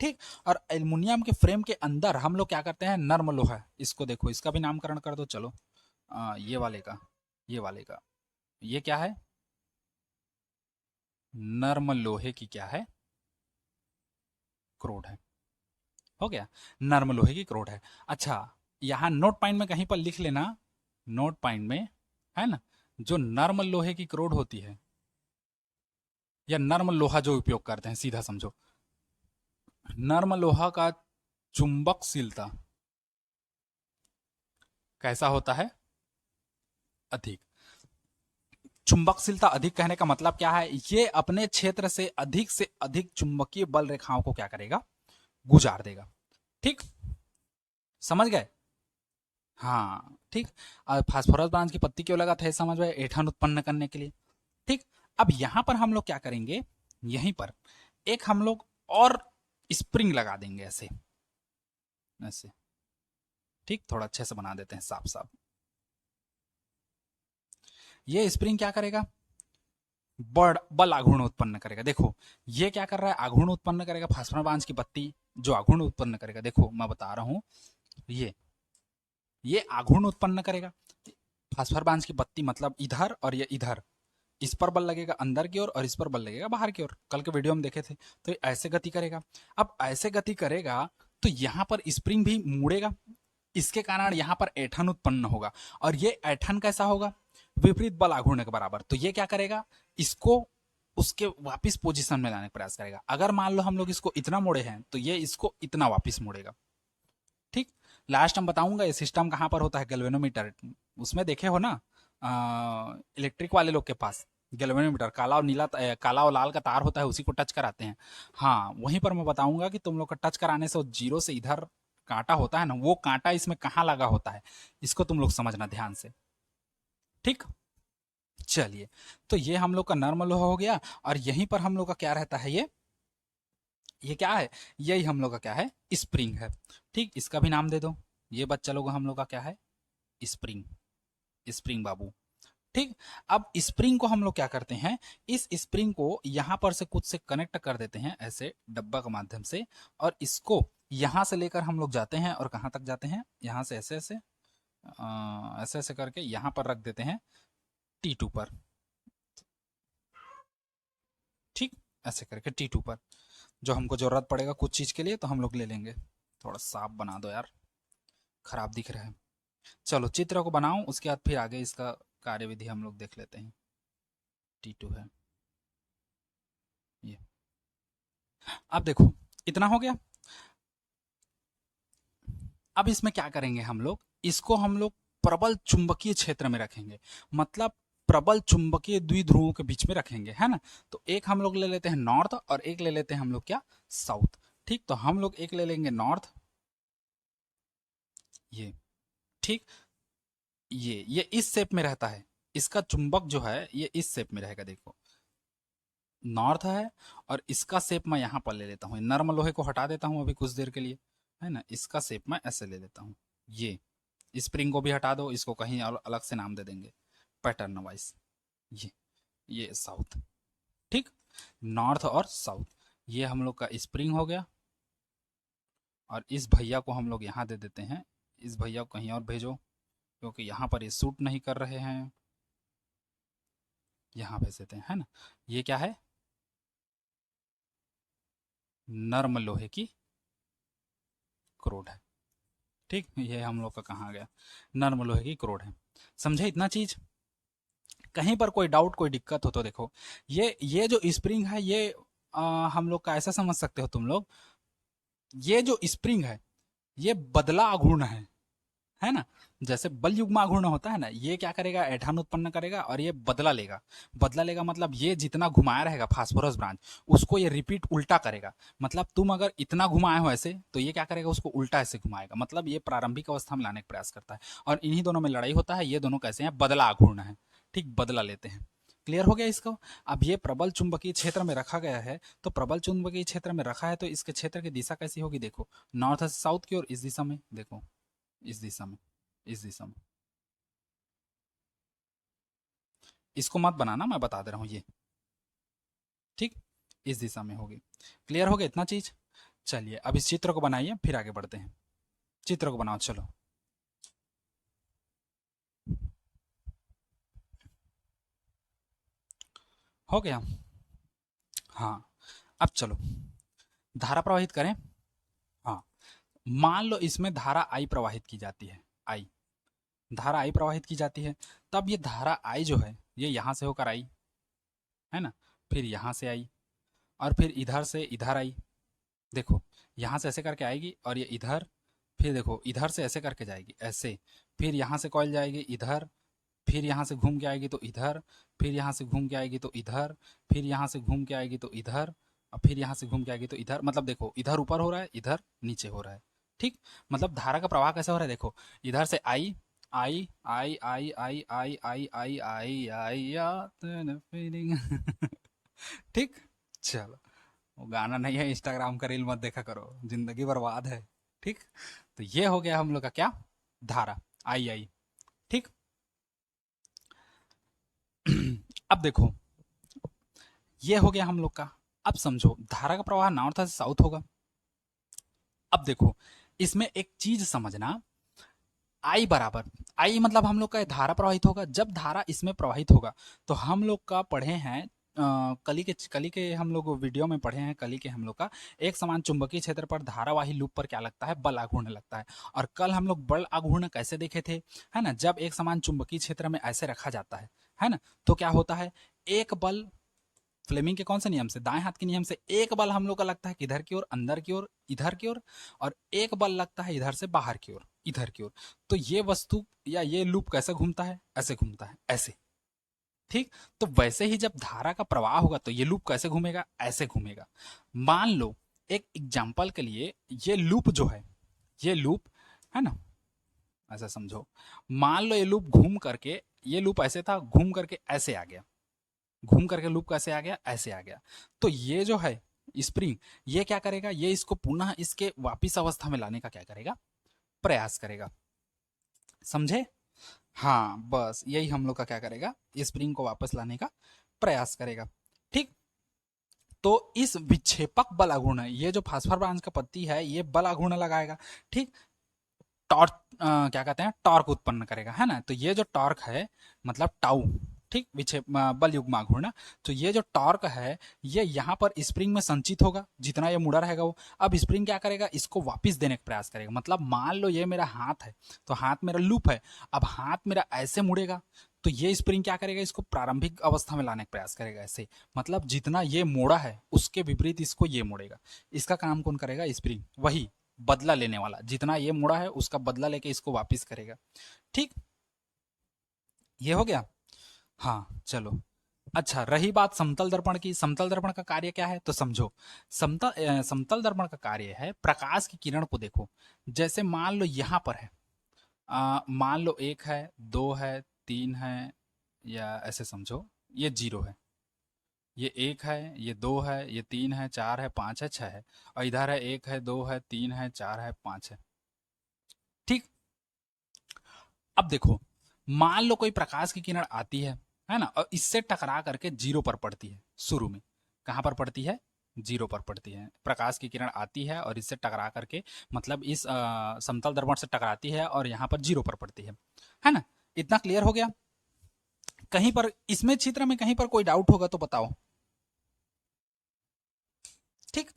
ठीक। और एल्युमिनियम के फ्रेम के अंदर हम लोग क्या करते हैं, नर्म लोहा, इसको देखो, इसका भी नामकरण कर दो, चलो। ये वाले का, ये वाले का, ये क्या है, नर्म लोहे की क्या है, क्रोड है। हो गया, नर्म लोहे की क्रोड है। अच्छा, यहाँ नोट पॉइंट में कहीं पर लिख लेना, नोट पॉइंट में, है ना, जो नर्म लोहे की क्रोड होती है, या नर्म लोहा जो उपयोग करते हैं, सीधा समझो, नर्म लोहा का चुंबकशीलता कैसा होता है, अधिक। चुंबकशीलता अधिक कहने का मतलब क्या है, ये अपने क्षेत्र से अधिक चुंबकीय बल रेखाओं को क्या करेगा, गुजार देगा। ठीक, समझ गए। हाँ ठीक। फास्फोरस ब्रांच की पत्ती क्यों लगा था, ये समझ में, ऐंठन उत्पन्न करने के लिए। ठीक, अब यहां पर हम लोग क्या करेंगे, यहीं पर एक हम लोग और स्प्रिंग लगा देंगे, ऐसे ऐसे। ठीक, थोड़ा अच्छे से बना देते हैं, साफ साफ। ये स्प्रिंग क्या करेगा, बड़ बल आघूर्ण उत्पन्न करेगा। देखो ये क्या कर रहा है, आघूर्ण उत्पन्न करेगा, फास्फोरस ब्रांच की पत्ती जो आघूर्ण उत्पन्न करेगा, देखो मैं बता रहा हूं, ये आघूर्ण उत्पन्न करेगा। फास्फोरस ब्रांच की पत्ती मतलब इधर, और ये इधर, इस पर बल लगेगा अंदर की ओर और इस पर बल लगेगा बाहर की ओर, कल के वीडियो में देखे थे। तो ये ऐसे गति करेगा। अब ऐसे गति करेगा तो यहां पर स्प्रिंग भी मुड़ेगा, इसके कारण यहां पर ऐठन उत्पन्न होगा, और ये ऐठन कैसा होगा, विपरीत बल आघूर्ण के बराबर। तो ये क्या करेगा, इसको उसके वापिस पोजीशन में लाने का प्रयास करेगा। अगर मान लो हम लोग इसको इतना मोड़े हैं तो ये इसको इतना वापिस मोड़ेगा। ठीक, लास्ट हम बताऊंगा ये सिस्टम कहां पर होता है, गैल्वेनोमीटर, उसमें देखे हो ना, इलेक्ट्रिक वाले लोग के पास गैल्वेनोमीटर, काला और नीला, काला और लाल का तार होता है, उसी को टच कराते हैं। हाँ, वहीं पर मैं बताऊंगा कि तुम लोग का टच कराने से वो जीरो से इधर कांटा होता है ना, वो कांटा इसमें कहाँ लगा होता है, इसको तुम लोग समझना ध्यान से। ठीक, चलिए, तो ये हम लोग का नर्म लोहा हो गया, और यहीं पर हम लोग का क्या रहता है, ये क्या है, यही हम लोग का क्या है, स्प्रिंग है। ठीक, इसका भी नाम दे दो, ये बच्चा लोग हम लोग का क्या है, स्प्रिंग, स्प्रिंग बाबू। ठीक, अब स्प्रिंग को हम लोग क्या करते हैं, इस स्प्रिंग को यहां पर से कुछ से कनेक्ट कर देते हैं, ऐसे डब्बा के माध्यम से, और इसको यहां से लेकर हम लोग जाते हैं, और कहां तक जाते हैं, यहां से ऐसे ऐसे, ऐसे ऐसे करके यहां पर रख देते हैं, T2 पर। ठीक, ऐसे करके T2 पर, जो हमको जरूरत पड़ेगा कुछ चीज के लिए तो हम लोग ले लेंगे। थोड़ा साफ बना दो यार, खराब दिख रहा है। चलो चित्र को बनाओ, उसके बाद फिर आगे इसका कार्यविधि हम लोग देख लेते हैं। T2 है ये। अब देखो, इतना हो गया। अब इसमें क्या करेंगे हम लोग, इसको हम लोग प्रबल चुंबकीय क्षेत्र में रखेंगे, मतलब प्रबल चुंबकीय द्विध्रुवों के बीच में रखेंगे, है ना। तो एक हम लोग ले लेते हैं नॉर्थ, और एक ले लेते हैं हम लोग क्या, साउथ। ठीक, तो हम लोग एक ले लेंगे नॉर्थ, ये। ठीक, ये इस शेप में रहता है, इसका चुंबक जो है ये इस शेप में रहेगा, देखो नॉर्थ है, और इसका शेप मैं यहाँ पर ले लेता हूँ, नर्म लोहे को हटा देता हूँ अभी कुछ देर के लिए, है ना, इसका शेप मैं ऐसे ले लेता हूँ। ये स्प्रिंग को भी हटा दो, इसको कहीं अलग से नाम दे देंगे पैटर्न वाइज। ये साउथ। ठीक, नॉर्थ और साउथ, ये हम लोग का स्प्रिंग हो गया, और इस भैया को हम लोग यहाँ दे देते हैं, इस भैया को कहीं और भेजो, क्योंकि यहाँ पर ये सूट नहीं कर रहे हैं, यहाँ भेज देते हैं, है ना। ये क्या है, नर्म लोहे की क्रोड है। ठीक, ये हम लोग का कहाँ गया, नर्म लोहे की क्रोड है। समझे इतना चीज, कहीं पर कोई डाउट कोई दिक्कत हो तो देखो, ये जो स्प्रिंग है ये, हम लोग का ऐसा समझ सकते हो तुम लोग, ये जो स्प्रिंग है ये बदला आघूर्ण है ना। जैसे बल युग्म आघूर्ण होता है ना, ये क्या करेगा, ऐठान उत्पन्न करेगा, और ये बदला लेगा। बदला लेगा मतलब ये जितना घुमाया रहेगा फास्फोरस ब्रांच, उसको ये रिपीट उल्टा करेगा। मतलब तुम अगर इतना घुमाए हो ऐसे, तो ये क्या करेगा, उसको उल्टा ऐसे घुमाएगा, मतलब ये प्रारंभिक अवस्था में लाने का प्रयास करता है। और इन्हीं दोनों में लड़ाई होता है, ये दोनों कैसे हैं, बदला आघूर्ण है। ठीक, बदला लेते हैं। क्लियर हो गया इसको। अब ये प्रबल चुंबकीय क्षेत्र में रखा गया है, तो प्रबल चुंबकीय क्षेत्र में रखा है तो इसके क्षेत्र की दिशा कैसी होगी, देखो नॉर्थ से साउथ की ओर, इस दिशा में देखो, इस दिशा में, इस दिशा में। इसको मत बनाना, मैं बता दे रहा हूं ये। ठीक, इस दिशा में होगी। क्लियर हो गया इतना चीज। चलिए अब इस चित्र को बनाइए, फिर आगे बढ़ते हैं। चित्र को बनाओ, चलो। हो गया। हाँ, अब चलो धारा प्रवाहित करें। हाँ, मान लो इसमें धारा आई प्रवाहित की जाती है। आई, धारा आई प्रवाहित की जाती है। तब ये धारा आई जो है ये यहां से होकर आई, है ना, फिर यहां से आई और फिर इधर से इधर आई। देखो यहां से ऐसे करके आएगी और ये इधर, फिर देखो इधर से ऐसे करके जाएगी ऐसे, फिर यहां से कॉइल जाएगी इधर, फिर यहाँ से घूम के आएगी तो इधर, फिर यहाँ से घूम के आएगी तो इधर, फिर यहाँ से घूम के आएगी तो इधर, और फिर यहाँ से घूम के आएगी तो इधर। मतलब देखो इधर ऊपर हो रहा है, इधर नीचे हो रहा है। ठीक, मतलब धारा का प्रवाह कैसे हो रहा है, देखो इधर से आई आई आई आई आई आई आई आई आई आई फीलिंग। ठीक, चलो वो गाना नहीं है, इंस्टाग्राम का रील मत देखा करो, जिंदगी बर्बाद है। ठीक, तो ये हो गया हम लोग का क्या, धारा आई आई। ठीक, अब देखो ये हो गया हम लोग का। अब समझो धारा का प्रवाह नॉर्थ से साउथ होगा। अब देखो इसमें एक चीज समझना, आई बराबर, आई मतलब हम लोग का धारा प्रवाहित होगा। जब धारा इसमें प्रवाहित होगा तो हम लोग का पढ़े हैं कली के हम लोग वीडियो में पढ़े हैं, कली के हम लोग का एक समान चुंबकीय क्षेत्र पर धारावाही लूप पर क्या लगता है, बल आघूर्ण लगता है। और कल हम लोग बल आघूर्ण कैसे देखे थे, है ना, जब एक समान चुंबकीय क्षेत्र में ऐसे रखा जाता है ना, तो क्या होता है, एक बल फ्लेमिंग के कौन से नियम से, दाएं हाथ के नियम से, एक बल हम लोग का लगता है किधर की ओर, अंदर की ओर, इधर की ओर, और एक बल लगता है इधर से बाहर की ओर, इधर की ओर। तो ये वस्तु या ये लूप कैसे घूमता है, ऐसे घूमता है, ऐसे। ठीक, तो वैसे ही जब धारा का प्रवाह होगा तो ये लूप कैसे घूमेगा, ऐसे घूमेगा। मान लो एक एग्जाम्पल के लिए ये लूप जो है, ये लूप है ना, ऐसा समझो, मान लो ये लूप घूम करके, ये लूप ऐसे था, घूम करके ऐसे आ गया, घूम करके लूप कैसे आ गया, ऐसे आ गया। तो ये जो है स्प्रिंग, ये क्या करेगा, ये इसको पुनः इसके वापिस अवस्था में लाने का क्या करेगा, प्रयास करेगा। समझे, हाँ बस यही हम लोग का क्या करेगा, स्प्रिंग को वापस लाने का प्रयास करेगा। ठीक, तो इस विक्षेपक बल आघूर्ण, ये जो फास्फर ब्रांच का पत्ती है ये बल आघूर्ण लगाएगा। ठीक, टॉर्क क्या कहते हैं, टॉर्क उत्पन्न करेगा, है ना। तो ये जो टॉर्क है मतलब टाउ, ठीक, विक्षेप बल युग्म आघूर्ण, तो ये जो टॉर्क है ये यहाँ पर स्प्रिंग में संचित होगा, जितना ये मुड़ा रहेगा वो। अब स्प्रिंग क्या करेगा, इसको वापस देने का प्रयास करेगा। मतलब मान लो ये मेरा हाथ है, तो हाथ मेरा लूप है, अब हाथ मेरा ऐसे मुड़ेगा, तो ये स्प्रिंग क्या करेगा, इसको प्रारंभिक अवस्था में लाने का प्रयास करेगा ऐसे। मतलब जितना ये मोड़ा है उसके विपरीत इसको ये मोड़ेगा। इसका काम कौन करेगा, स्प्रिंग, वही बदला लेने वाला, जितना ये मुड़ा है उसका बदला लेके इसको वापस करेगा। ठीक, ये हो गया। हाँ चलो, अच्छा रही बात समतल दर्पण की, समतल दर्पण का कार्य क्या है, तो समझो, समतल दर्पण का कार्य है प्रकाश की किरण को देखो, जैसे मान लो यहां पर है, मान लो एक है, दो है, तीन है, या ऐसे समझो ये जीरो है, ये एक है, ये दो है, ये तीन है, चार है, पांच है, छह है, और इधर है एक है, दो है, तीन है, चार है, पांच है। ठीक, अब देखो मान लो कोई प्रकाश की किरण आती है ना, और इससे टकरा करके जीरो पर पड़ती है शुरू में। कहां पर पड़ती है, जीरो पर पड़ती है। प्रकाश की किरण आती है और इससे टकरा करके, मतलब इस समतल दर्पण से टकराती है और यहाँ पर जीरो पर पड़ती है ना। इतना क्लियर हो गया। कहीं पर इसमें चित्र में कहीं पर कोई डाउट होगा तो बताओ। ठीक,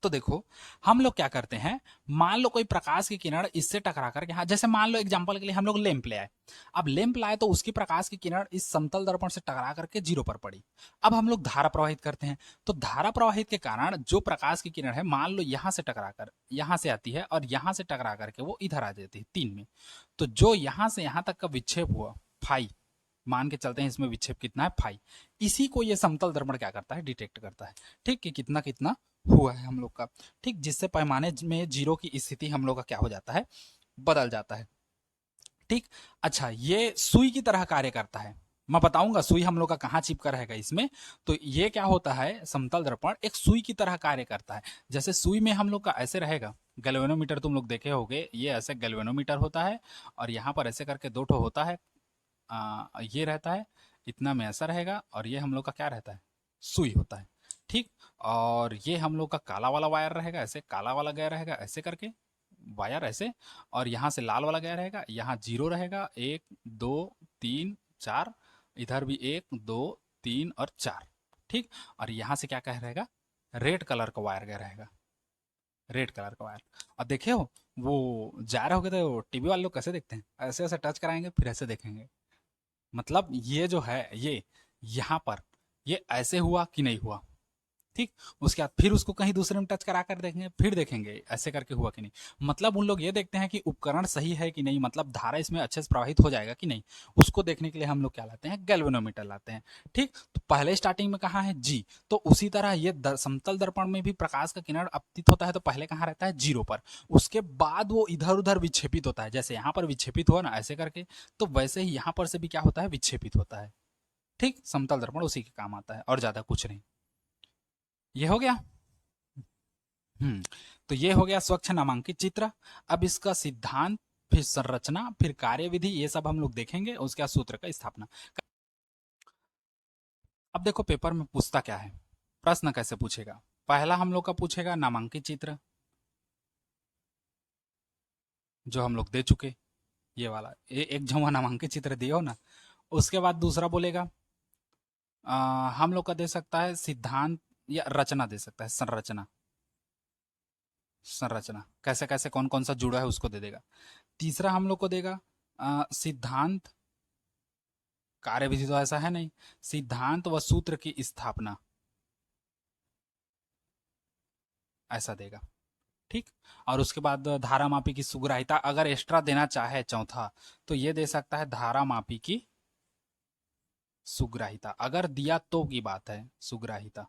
तो देखो हम लोग क्या करते हैं, मान लो कोई प्रकाश की किरण इससे टकरा करके, हाँ जैसे मान लो एग्जांपल के लिए हम लोग लैंप ले आए। अब लैंप लाए तो उसकी प्रकाश की किरण इस समतल दर्पण से टकरा करके जीरो पर पड़ी। अब हम लोग धारा प्रवाहित करते हैं, तो धारा प्रवाहित के कारण जो प्रकाश की किरण है मान लो यहां से टकरा कर यहां से आती है और यहां से टकरा करके वो इधर आ जाती है तीन में। तो जो यहां से यहां तक का विक्षेप हुआ फाई, मान के चलते हैं इसमें विक्षेप कितना है फाई, इसी को ये समतल दर्पण क्या करता है, डिटेक्ट करता है। ठीक, कि कितना कितना हुआ है हम लोग का। ठीक, जिससे पैमाने में जीरो की स्थिति हम लोग का क्या हो जाता है, बदल जाता है। ठीक, अच्छा ये सुई की तरह कार्य करता है। मैं बताऊंगा सुई हम लोग का कहाँ चिपका रहेगा इसमें। तो ये क्या होता है, समतल दर्पण एक सुई की तरह कार्य करता है। जैसे सुई में हम लोग का ऐसे रहेगा, गैल्वेनोमीटर तुम लोग देखे होगे, ये ऐसे गैल्वेनोमीटर होता है और यहाँ पर ऐसे करके दो ठो होता है, ये रहता है, इतना में ऐसा रहेगा, और ये हम लोग का क्या रहता है, सुई होता है। ठीक, और ये हम लोग का काला वाला वायर रहेगा, ऐसे काला वाला गया रहेगा ऐसे करके वायर ऐसे, और यहाँ से लाल वाला गया रहेगा, यहाँ जीरो रहेगा, एक दो तीन चार, इधर भी एक दो तीन और चार। ठीक। और यहाँ से क्या कह रहेगा, रेड कलर का वायर गया रहेगा, रेड कलर का वायर। और देखे हो वो जा रहे होगे तो टीवी वाले लोग कैसे देखते हैं, ऐसे ऐसे टच कराएंगे फिर ऐसे देखेंगे। मतलब ये जो है ये यहाँ पर ये ऐसे हुआ कि नहीं हुआ, ठीक। उसके बाद फिर उसको कहीं दूसरे में टच करा कर देखेंगे, फिर देखेंगे ऐसे करके हुआ कि नहीं। मतलब उन लोग ये देखते हैं कि उपकरण सही है कि नहीं, मतलब धारा इसमें अच्छे से प्रवाहित हो जाएगा कि नहीं। उसको देखने के लिए हम लोग क्या लाते हैं, गैल्वेनोमीटर लाते हैं। ठीक। तो पहले स्टार्टिंग में कहाँ है जी, तो उसी तरह ये समतल दर्पण में भी प्रकाश का किरण अपतित होता है तो पहले कहाँ रहता है, जीरो पर। उसके बाद वो इधर उधर विक्षेपित होता है, जैसे यहाँ पर विक्षेपित हुआ ना ऐसे करके, तो वैसे ही यहाँ पर से भी क्या होता है, विक्षेपित होता है। ठीक। समतल दर्पण उसी के काम आता है और ज्यादा कुछ नहीं। ये हो गया। हम्म। तो ये हो गया स्वच्छ नामांकित चित्र। अब इसका सिद्धांत, फिर संरचना, फिर कार्यविधि, ये सब हम लोग देखेंगे। उसके बाद सूत्र का स्थापना। अब देखो पेपर में पूछता क्या है, प्रश्न कैसे पूछेगा। पहला हम लोग का पूछेगा नामांकित चित्र, जो हम लोग दे चुके, ये वाला एक जमा नामांकित चित्र दिए हो ना। उसके बाद दूसरा बोलेगा हम लोग का दे सकता है सिद्धांत या रचना दे सकता है, संरचना। संरचना कैसे कैसे कौन कौन सा जुड़ा है उसको दे देगा। तीसरा हम लोग को देगा सिद्धांत, कार्यविधि तो ऐसा है नहीं, सिद्धांत व सूत्र की स्थापना, ऐसा देगा। ठीक। और उसके बाद धारा मापी की सुग्राहिता, अगर एक्स्ट्रा देना चाहे चौथा तो ये दे सकता है धारा मापी की सुग्राहिता, अगर दिया तो की बात है, सुग्राहिता।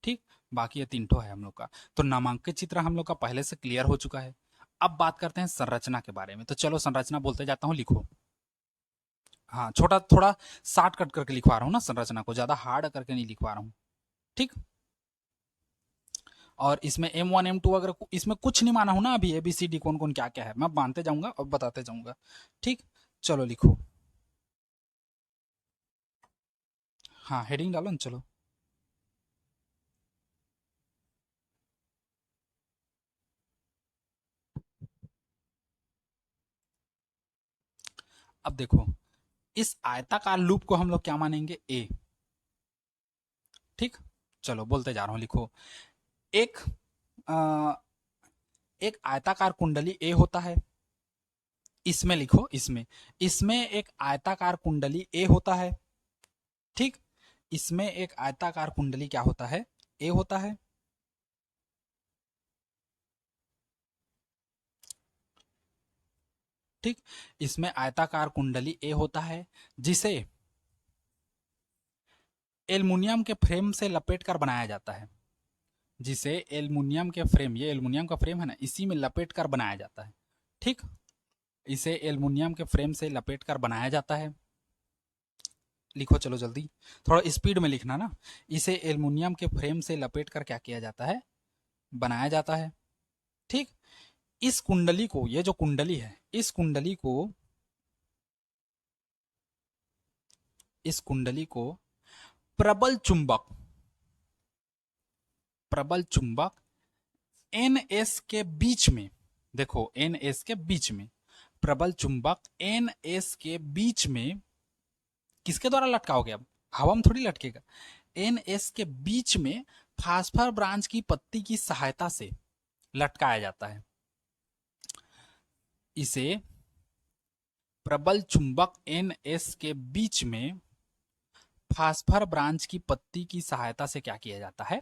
ठीक। बाकी ये तीन ठो है हम लोग का। तो नामांकित चित्र हम लोग का पहले से क्लियर हो चुका है। अब बात करते हैं संरचना के बारे में। तो चलो संरचना बोलते जाता हूँ, लिखो। हाँ, छोटा थोड़ा शार्ट कट करके लिखवा रहा हूँ ना संरचना को, ज्यादा हार्ड करके नहीं लिखवा रहा हूँ। ठीक। और इसमें M1 M2 अगर इसमें कुछ नहीं माना हूं ना अभी, ABCD कौन कौन क्या क्या है मैं मानते जाऊंगा और बताते जाऊंगा। ठीक। चलो लिखो। हाँ हेडिंग डालो ना, चलो। अब देखो, इस आयताकार लूप को हम लोग क्या मानेंगे, ए। ठीक। चलो बोलते जा रहा हूं, लिखो। एक आ, एक आयताकार कुंडली ए होता है, इसमें लिखो, इसमें इसमें एक आयताकार कुंडली ए होता है। ठीक। इसमें एक आयताकार कुंडली क्या होता है, ए होता है। ठीक। इसमें आयताकार कुंडली ए होता है, जिसे एल्युमिनियम के फ्रेम से लपेट कर बनाया जाता है। जिसे एल्युमिनियम के फ्रेम, ये एल्युमिनियम का फ्रेम है ना, इसी में लपेट कर बनाया जाता है। ठीक। इसे एल्युमिनियम के फ्रेम से लपेट कर बनाया जाता है। लिखो चलो जल्दी, थोड़ा स्पीड में लिखना ना। इसे एल्युमिनियम के फ्रेम से लपेट कर क्या किया जाता है, बनाया जाता है। ठीक। इस कुंडली को, ये जो कुंडली है, इस कुंडली को प्रबल चुंबक, प्रबल चुंबक NS के बीच में, देखो NS के बीच में, प्रबल चुंबक NS के बीच में किसके द्वारा लटकाओगे, अब हवा में थोड़ी लटकेगा। NS के बीच में फास्फर ब्रांच की पत्ती की सहायता से लटकाया जाता है। इसे प्रबल चुंबक NS के बीच में फास्फर ब्रांच की पत्ती की सहायता से क्या किया जाता है,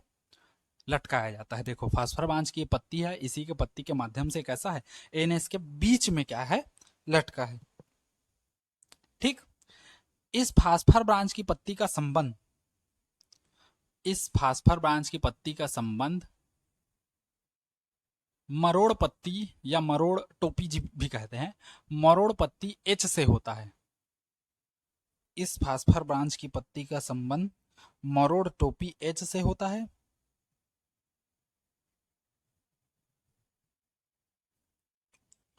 लटकाया जाता है। देखो फास्फर ब्रांच की पत्ती है, इसी के पत्ती के माध्यम से कैसा है, NS के बीच में क्या है, लटका है। ठीक। इस फास्फर ब्रांच की पत्ती का संबंध, इस फास्फर ब्रांच की पत्ती का संबंध मरोड़ पत्ती या मरोड़ टोपी भी कहते हैं, मरोड़ पत्ती H से होता है। इस फास्फर ब्रांच की पत्ती का संबंध मरोड़ टोपी H से होता है।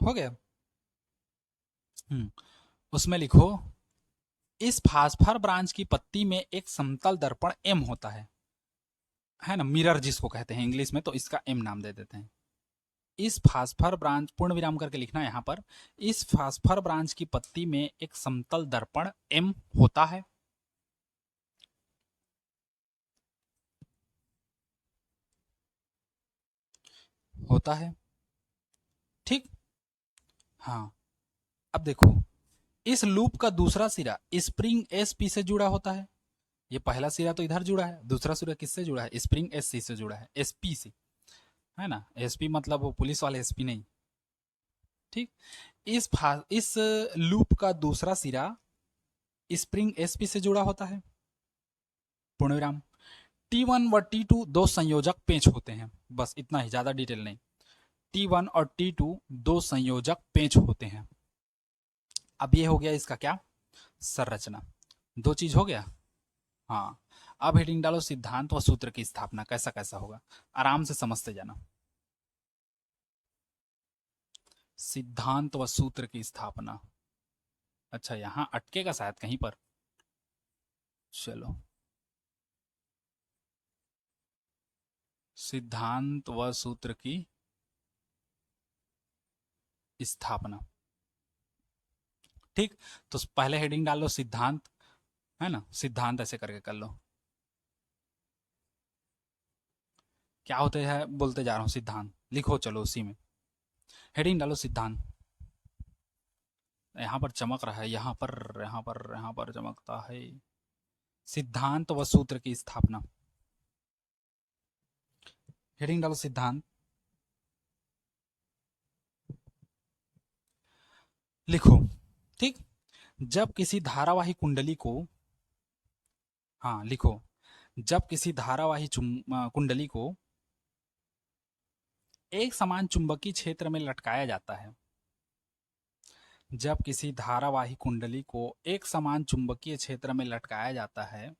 हो गया। उसमें लिखो, इस फास्फर ब्रांच की पत्ती में एक समतल दर्पण M होता है ना, मिरर जिसको कहते हैं इंग्लिश में, तो इसका M नाम दे देते हैं। इस फास्फर ब्रांच, पूर्ण विराम करके लिखना यहां पर, इस फास्फर ब्रांच की पत्ती में एक समतल दर्पण M होता है। होता है। ठीक। हाँ, अब देखो, इस लूप का दूसरा सिरा स्प्रिंग एस पी से जुड़ा होता है। ये पहला सिरा तो इधर जुड़ा है, दूसरा सिरा किससे जुड़ा है? स्प्रिंग एस सी से जुड़ा है, एस पी से, है ना। एस पी मतलब वो पुलिस वाले एस पी नहीं। ठीक। इस लूप का दूसरा सिरा स्प्रिंग एस पी से जुड़ा होता है। पूर्णविराम। T1 व T2 दो संयोजक पेंच होते हैं। बस इतना ही, ज्यादा डिटेल नहीं। T1 और T2 दो संयोजक पेंच होते हैं। अब ये हो गया इसका क्या? संरचना। दो चीज हो गया। हाँ। अब हेडिंग डालो सिद्धांत व सूत्र की स्थापना, कैसा कैसा होगा आराम से समझते जाना। सिद्धांत व सूत्र की स्थापना। अच्छा, यहां अटकेगा शायद कहीं पर। चलो, सिद्धांत व सूत्र की स्थापना। ठीक। तो पहले हेडिंग डाल लो सिद्धांत, है ना, सिद्धांत ऐसे करके कर लो। क्या होते हैं बोलते जा रहा हूं, सिद्धांत लिखो, चलो उसी में हेडिंग डालो सिद्धांत। यहां पर चमक रहा है, यहां पर, यहां पर, यहां पर चमकता है। सिद्धांत व सूत्र की स्थापना। हेडिंग डालो सिद्धांत। लिखो। ठीक। जब किसी धारावाही कुंडली को, हाँ लिखो, जब किसी धारावाही कुंडली को एक समान चुंबकीय क्षेत्र में लटकाया जाता है, जब किसी धारावाही कुंडली को एक समान चुंबकीय क्षेत्र में लटकाया जाता है,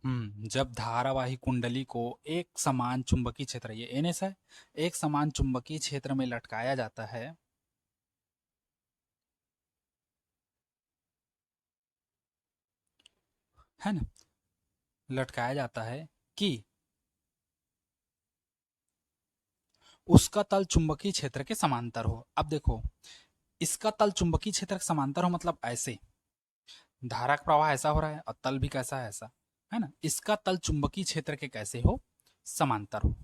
जब धारावाही कुंडली को एक समान चुंबकीय क्षेत्र, ये एनएस है, एक समान चुंबकीय क्षेत्र में लटकाया जाता है ना, लटकाया जाता है कि उसका तल चुंबकीय क्षेत्र के समांतर हो। अब देखो, इसका तल चुंबकीय क्षेत्र के समांतर हो मतलब ऐसे, धारा का प्रवाह ऐसा हो रहा है और तल भी कैसा है, ऐसा, है ना। इसका तल चुंबकीय क्षेत्र के कैसे हो? समांतर हो।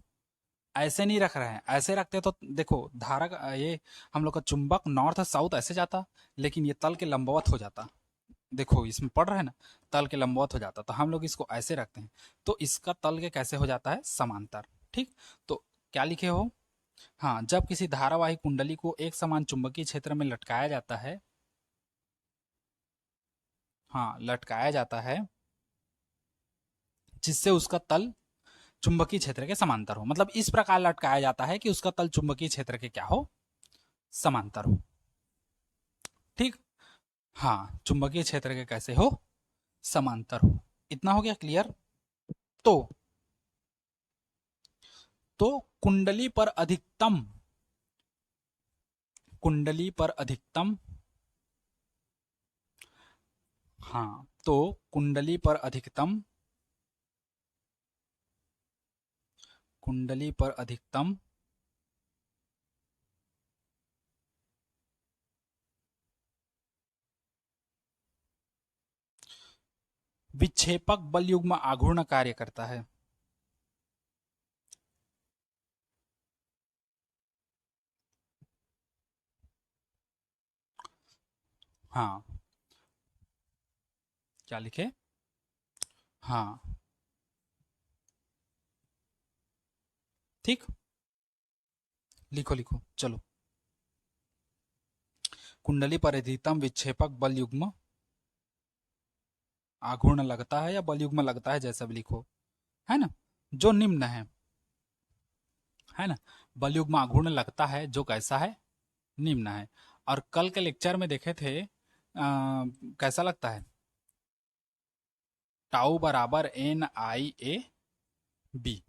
ऐसे नहीं रख रहे हैं, ऐसे रखते तो देखो धारा का ये, हम लोग का चुंबक नॉर्थ साउथ ऐसे जाता, लेकिन ये तल के लंबवत हो जाता। देखो इसमें पढ़ रहे हैं ना, तल के लंबवत हो जाता, तो हम लोग इसको ऐसे रखते हैं, तो इसका तल के कैसे हो जाता है? समांतर। ठीक। तो क्या लिखे हो? हाँ, जब किसी धारावाही कुंडली को एक समान चुंबकीय क्षेत्र में लटकाया जाता है, हाँ लटकाया जाता है, जिससे उसका तल चुंबकीय क्षेत्र के समांतर हो, मतलब इस प्रकार लटकाया जाता है कि उसका तल चुंबकीय क्षेत्र के क्या हो? समांतर हो। ठीक। हाँ, चुंबकीय क्षेत्र के कैसे हो? समांतर हो। इतना हो गया क्लियर। तो तो कुंडली पर अधिकतम, कुंडली पर अधिकतम, हाँ तो कुंडली पर अधिकतम, कुंडली पर अधिकतम विक्षेपक बल युग्म आघूर्ण कार्य करता है। हाँ, क्या लिखे? हाँ। ठीक। लिखो लिखो चलो। कुंडली पर अधिकतम विक्षेपक बल युग्म आघूर्ण लगता है, या बल युग्म लगता है, जैसा भी लिखो, है ना, जो निम्न है ना, बल युग्म आघूर्ण लगता है जो कैसा है? निम्न है। और कल के लेक्चर में देखे थे कैसा लगता है? टाउ बराबर N I A B.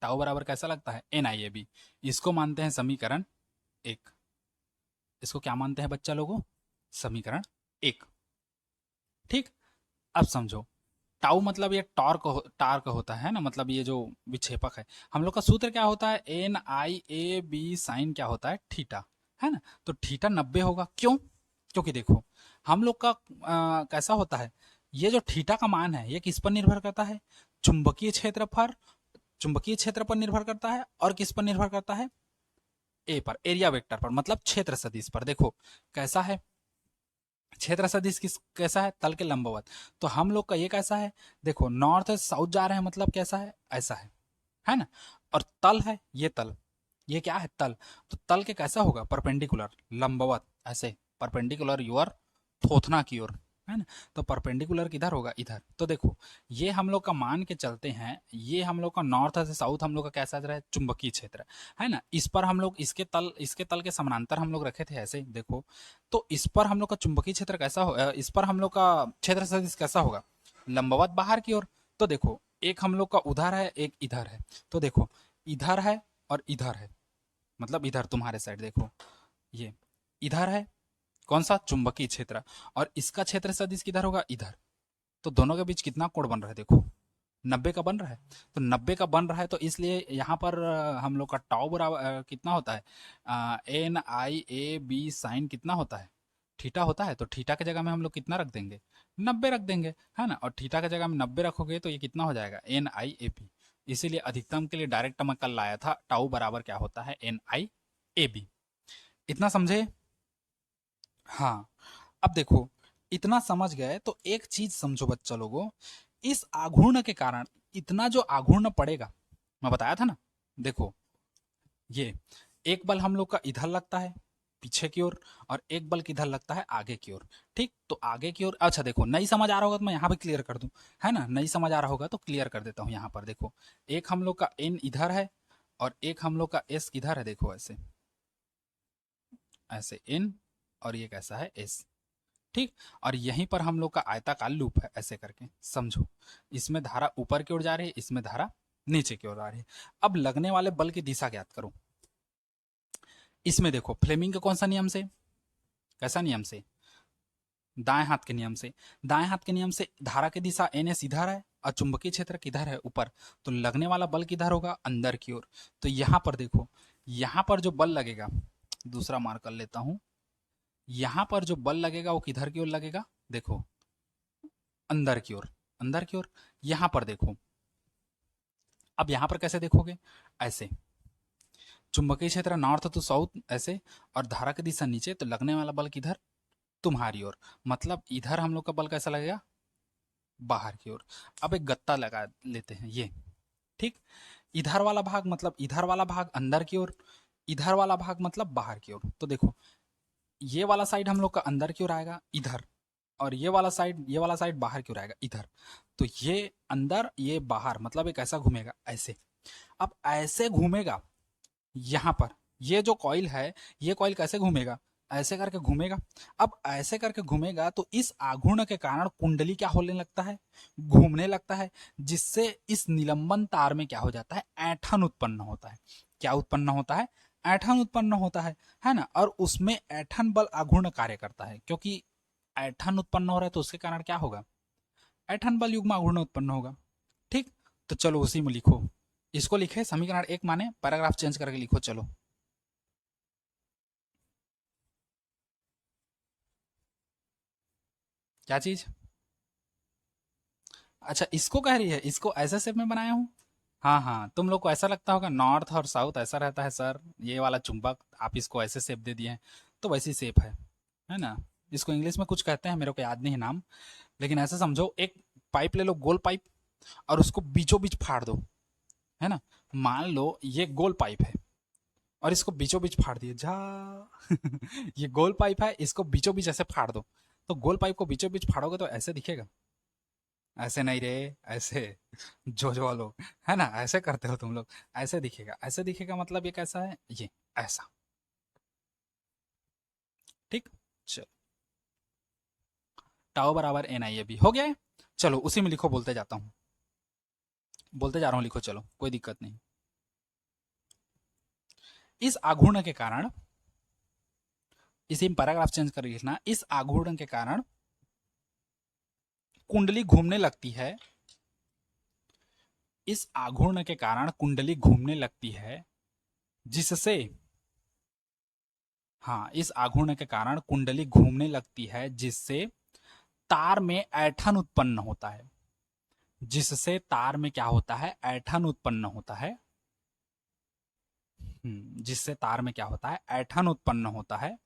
Tau बराबर कैसा लगता है? N I A B. इसको मानते हैं समीकरण एक। इसको क्या मानते हैं बच्चा लोगों? समीकरण एक। ठीक। अब समझो, टाउ मतलब ये टार्क होता है ना, मतलब ये जो विक्षेपक है, हम लोग का सूत्र क्या होता है? N I A B sine क्या होता है? थीटा, है ना। तो थीटा 90 होगा, क्यों? क्योंकि देखो हम लोग का कैसा होता है, ये जो थीटा का मान है ये किस पर निर्भर करता है? चुंबकीय क्षेत्र पर, चुंबकीय क्षेत्र पर निर्भर करता है, और किस पर निर्भर करता है? ए पर, एरिया वेक्टर पर, मतलब क्षेत्र सदिश पर। देखो कैसा है क्षेत्र सदिश, किस कैसा है? तल के लंबवत। तो हम लोग का ये कैसा है? देखो नॉर्थ से साउथ जा रहे हैं, मतलब कैसा है? ऐसा है ना? और तल है, ये तल, ये क्या है? तल। तो तल के कैसा होगा? परपेंडिकुलर, लंबवत, ऐसे परपेंडिकुलर योर थोथना की ओर, है ना? तो परपेंडिकुलर किधर होगा? इधर। तो देखो ये हम लोग का मान के चलते हैं, ये हम लोग का नॉर्थ से साउथ हम लोग का कैसा रहा है? चुंबकीय क्षेत्र, है ना? इस पर हम लोग इसके तल के समानांतर हम लोग रखे थे ऐसे, देखो। तो इस पर हम लोग का चुंबकीय क्षेत्र कैसा हो, इस पर हम लोग का क्षेत्र सदिश कैसा होगा? लंबवत बाहर की ओर। तो देखो एक हम लोग का उधर है, एक इधर है। तो देखो इधर है और इधर है, मतलब इधर तुम्हारे साइड देखो, ये इधर है, कौन सा? चुंबकीय क्षेत्र। और इसका क्षेत्र सदिश किधर होगा? इधर। तो दोनों के बीच कितना कोण बन रहा है? देखो 90 का बन रहा है। तो 90 का बन रहा है, तो इसलिए यहाँ पर हम लोग का टाउ बराबर कितना होता है? N I A B sine कितना होता है? थीटा होता है। तो थीटा की जगह में हम लोग कितना रख देंगे? 90 रख देंगे, है ना? और थीटा की जगह में 90 रखोगे तो ये कितना हो जाएगा? N I A B. इसीलिए अधिकतम के लिए डायरेक्ट मैं कल लाया था, टाउ बराबर क्या होता है? N I A B. इतना समझे? हाँ। अब देखो इतना समझ गए तो एक चीज समझो बच्चा लोगों, इस आघूर्ण के कारण इतना जो आघूर्ण पड़ेगा, मैं बताया था ना, देखो ये एक बल हम लोग का इधर लगता है पीछे की ओर, और एक बल किधर लगता है? आगे की ओर। ठीक, तो आगे की ओर, अच्छा देखो नहीं समझ आ रहा होगा तो मैं यहाँ पे क्लियर कर दूं, है ना? नहीं समझ आ रहा होगा तो क्लियर कर देता हूँ। यहाँ पर देखो एक हम लोग का एन इधर है और एक हम लोग का एस इधर है, देखो ऐसे, ऐसे एन, और ये कैसा है? एस। ठीक, और यहीं पर हम लोग का आयताकार लूप है, ऐसे करके समझो। इसमें धारा ऊपर की ओर जा रही है, इसमें धारा नीचे की ओर आ रही है। अब लगने वाले बल की दिशा ज्ञात करो। इसमें देखो फ्लेमिंग के कौन सा नियम से, कैसा नियम से? दाएं हाथ के नियम से। दाएं हाथ के नियम से धारा की दिशा एन एस इधर है और चुंबकीय क्षेत्र किधर है? ऊपर। तो लगने वाला बल किधर होगा? अंदर की ओर। तो यहां पर देखो, यहां पर जो बल लगेगा, दूसरा मार्क कर लेता हूं, यहां पर जो बल लगेगा वो किधर की ओर लगेगा? देखो अंदर की ओर, अंदर की ओर। यहां पर देखो, अब यहां पर कैसे देखोगे? ऐसे, चुंबकीय क्षेत्र नॉर्थ टू साउथ ऐसे, और धारा की दिशा नीचे, तो लगने वाला बल किधर? तुम्हारी ओर। मतलब इधर हम लोग का बल कैसा लगेगा? बाहर की ओर। अब एक गत्ता लगा लेते हैं ये, ठीक। इधर वाला भाग मतलब इधर वाला भाग अंदर की ओर, इधर वाला भाग मतलब बाहर की ओर। तो देखो ये वाला साइड हम लोग का अंदर की ओर आएगा इधर, और ये वाला साइड बाहर की ओर आएगा इधर। तो ये अंदर ये बाहर, मतलब एक ऐसा घूमेगा ऐसे। अब ऐसे घूमेगा यहां पर, ये जो कॉइल है ये कॉइल कैसे घूमेगा? ऐसे करके घूमेगा। अब ऐसे करके घूमेगा तो इस आघूर्ण के कारण कुंडली क्या होने लगता है? घूमने लगता है, जिससे इस निलंबन तार में क्या हो जाता है? ऐंठन उत्पन्न होता है। क्या उत्पन्न होता है? ऐंठन उत्पन्न होता है ना? और उसमें ऐंठन बल आघूर्ण कार्य करता है, क्योंकि ऐंठन उत्पन्न हो रहा है तो उसके कारण क्या होगा? ऐंठन बल युग्म आघूर्ण उत्पन्न होगा। ठीक, तो चलो उसी में लिखो, इसको लिखे समीकरण एक माने, पैराग्राफ चेंज करके लिखो, चलो। क्या चीज? अच्छा इसको कह रही है, इसको ऐसे शेप में बनाया हूँ। हाँ हाँ, तुम लोग को ऐसा लगता होगा नॉर्थ और साउथ ऐसा रहता है सर, ये वाला चुंबक आप इसको ऐसे शेप दे दिए हैं। तो वैसी शेप है ना? इसको इंग्लिश में कुछ कहते हैं, मेरे को याद नहीं है नाम। लेकिन ऐसे समझो, एक पाइप ले लो, गोल पाइप, और उसको बीचों बीच फाड़ दो, है ना? मान लो ये गोल पाइप है और इसको बीचों बीच फाड़ दिए जा ये गोल पाइप है, इसको बीचों बीच ऐसे फाड़ दो। तो गोल पाइप को बीचों बीच फाड़ोगे तो ऐसे दिखेगा? ऐसे नहीं रे, ऐसे जो लोग, है ना, ऐसे करते हो तुम लोग। ऐसे दिखेगा, ऐसे दिखेगा, मतलब ये कैसा है? ये ऐसा। ठीक, चलो। टाओ बराबर एन आई ए बी हो गया है। चलो उसी में लिखो, बोलते जाता हूँ, बोलते जा रहा हूँ, लिखो चलो, कोई दिक्कत नहीं। इस आघूर्ण के कारण, इसी में पैराग्राफ चेंज कर लिखना, इस आघूर्ण के कारण कुंडली घूमने लगती है, इस आघूर्ण के कारण कुंडली घूमने लगती है, जिससे, हाँ, इस आघूर्ण के कारण कुंडली घूमने लगती है, जिससे तार में ऐठन उत्पन्न होता है, जिससे तार में क्या होता है, ऐठन उत्पन्न होता है। जिससे तार में क्या होता है, ऐठन उत्पन्न होता है।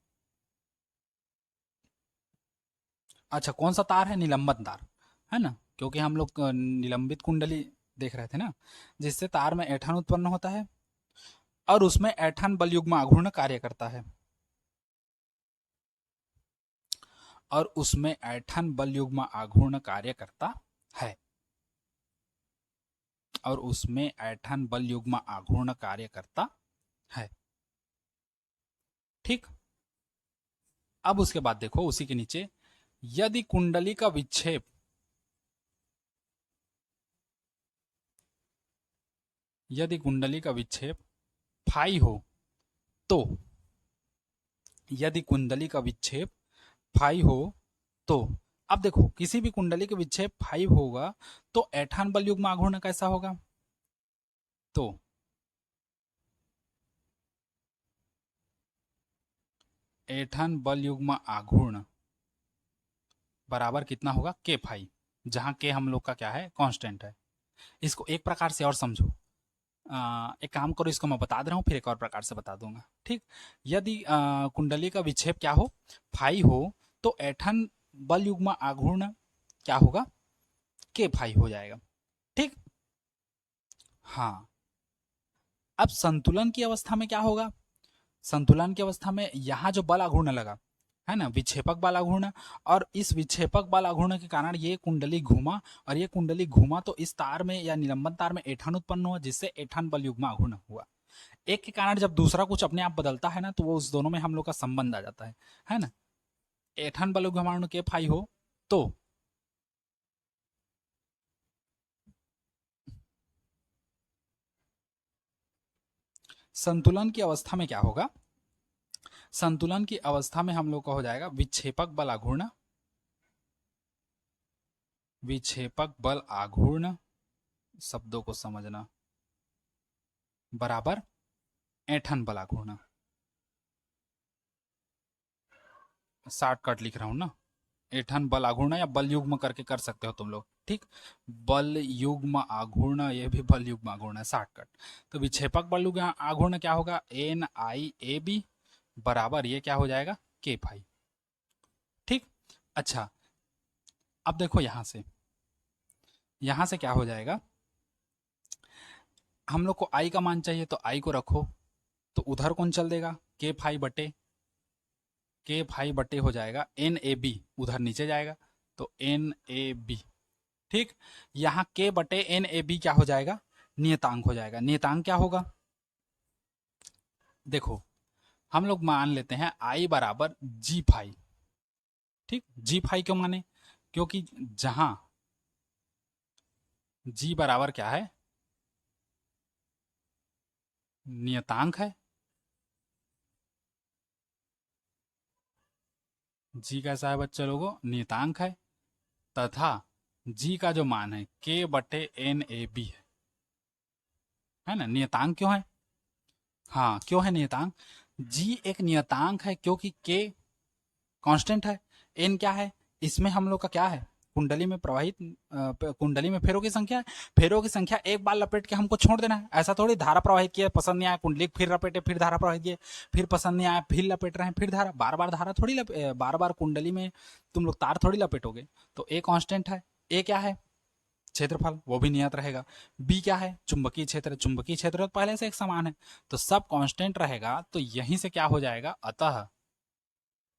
अच्छा, कौन सा तार है, निलंबन तार, है ना, क्योंकि हम लोग निलंबित कुंडली देख रहे थे ना, जिससे तार में ऐठन उत्पन्न होता है और उसमें ऐठन बलयुग्म आघूर्ण कार्य करता है, और उसमें ऐठन बलयुग्म आघूर्ण कार्य करता है, और उसमें ऐठन बलयुग्म आघूर्ण कार्य करता है। ठीक, अब उसके बाद देखो उसी के नीचे, यदि कुंडली का विक्षेप यदि कुंडली का विक्षेप फाई हो तो, यदि कुंडली का विक्षेप फाई हो तो, अब देखो किसी भी कुंडली के विक्षेप 5 होगा तो ऐठान बल युग्म आघूर्ण कैसा होगा, तो ऐठान बल युग्म आघूर्ण बराबर कितना होगा, के फाई, जहां के हम लोग का क्या है, कांस्टेंट है। इसको एक प्रकार से और समझो, एक काम करो, इसको मैं बता दे रहा हूँ, फिर एक और प्रकार से बता दूंगा। ठीक, यदि कुंडली का विक्षेप क्या हो, फाई हो, तो ऐठन बल युग्म आघूर्ण क्या होगा, के फाई हो जाएगा। ठीक, हाँ, अब संतुलन की अवस्था में क्या होगा, संतुलन की अवस्था में यहाँ जो बल आघूर्ण लगा है ना, विक्षेपक बल आघूर्ण, और इस विक्षेपक बल आघूर्ण के कारण ये कुंडली घूमा, और ये कुंडली घूमा तो इस तार में या निलंबन तार में ऐठन उत्पन्न हुआ, जिससे ऐठन बल युग्म आघूर्ण हुआ। एक के कारण जब दूसरा कुछ अपने आप बदलता है ना, तो वो उस दोनों में हम लोग का संबंध आ जाता है ना। ऐठन बल युग्म आघूर्ण के फाई हो तो संतुलन की अवस्था में क्या होगा, संतुलन की अवस्था में हम लोग का हो जाएगा विक्षेपक बल आघूर्ण, विक्षेपक बल आघूर्ण, शब्दों को समझना, बराबर ऐठन बल आघूर्ण। शॉर्टकट लिख रहा हूं ना, ऐठन बल आघूर्ण या बल युग्म करके कर सकते हो तुम लोग। ठीक, बल युग्म आघूर्ण, ये भी बल युग्म आघूर्ण है, शॉर्टकट। तो विक्षेपक बल युग्म आघूर्ण क्या होगा, एन आई ए बी, बराबर ये क्या हो जाएगा, के फाई। ठीक, अच्छा, अब देखो यहां से क्या हो जाएगा, हम लोग को आई का मान चाहिए, तो आई को रखो, तो उधर कौन चल देगा, के फाई बटे हो जाएगा एन ए बी, उधर नीचे जाएगा, तो एन ए बी। ठीक, यहां के बटे एन ए बी क्या हो जाएगा, नियतांक हो जाएगा। नियतांक क्या होगा, देखो हम लोग मान लेते हैं आई बराबर जी फाई। ठीक, जी फाई क्यों माने, क्योंकि जहां जी बराबर क्या है, नियतांक है, जी कैसा है बच्चे लोगों, नियतांक है, तथा जी का जो मान है के बटे एन ए बी है ना। नियतांक क्यों है, हाँ क्यों है नियतांक, जी एक नियतांक है क्योंकि के कांस्टेंट है, एन क्या है, इसमें हम लोग का क्या है, कुंडली में प्रवाहित कुंडली में फेरों की संख्या है, फेरों की संख्या एक बार लपेट के हमको छोड़ देना है, ऐसा थोड़ी धारा प्रवाहित किया पसंद नहीं आया कुंडली फिर लपेटे, फिर धारा प्रवाहित किए, फिर पसंद नहीं आया फिर लपेट रहे हैं, फिर धारा, बार बार धारा थोड़ी बार बार कुंडली में तुम लोग तार थोड़ी लपेटोगे। तो ए कांस्टेंट है, ए क्या है, क्षेत्रफल, वो भी नियत रहेगा। बी क्या है, चुंबकीय क्षेत्र, चुंबकीय क्षेत्र तो पहले से एक समान है, तो सब कांस्टेंट रहेगा, तो यहीं से क्या हो जाएगा, अतः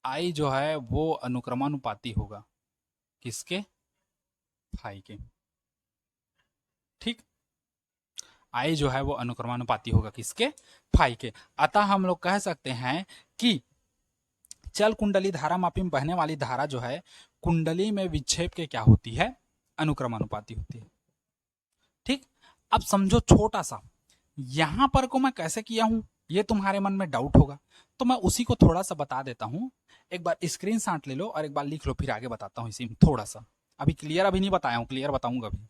आई जो है वो अनुक्रमानुपाती होगा, किसके, फाई के। ठीक, आई जो है वो अनुक्रमानुपाती होगा किसके, फाई के। अतः हम लोग कह सकते हैं कि चल कुंडली धारा मापी में बहने वाली धारा जो है कुंडली में विक्षेप के क्या होती है, अनुक्रमानुपाती होती है। ठीक, अब समझो छोटा सा, यहां पर को मैं कैसे किया हूं, ये तुम्हारे मन में डाउट होगा, तो मैं उसी को थोड़ा सा बता देता हूं। एक बार स्क्रीन शॉट ले लो और एक बार लिख लो, फिर आगे बताता हूं इसी में थोड़ा सा। अभी क्लियर अभी नहीं बताया हूं, क्लियर बताऊंगा अभी।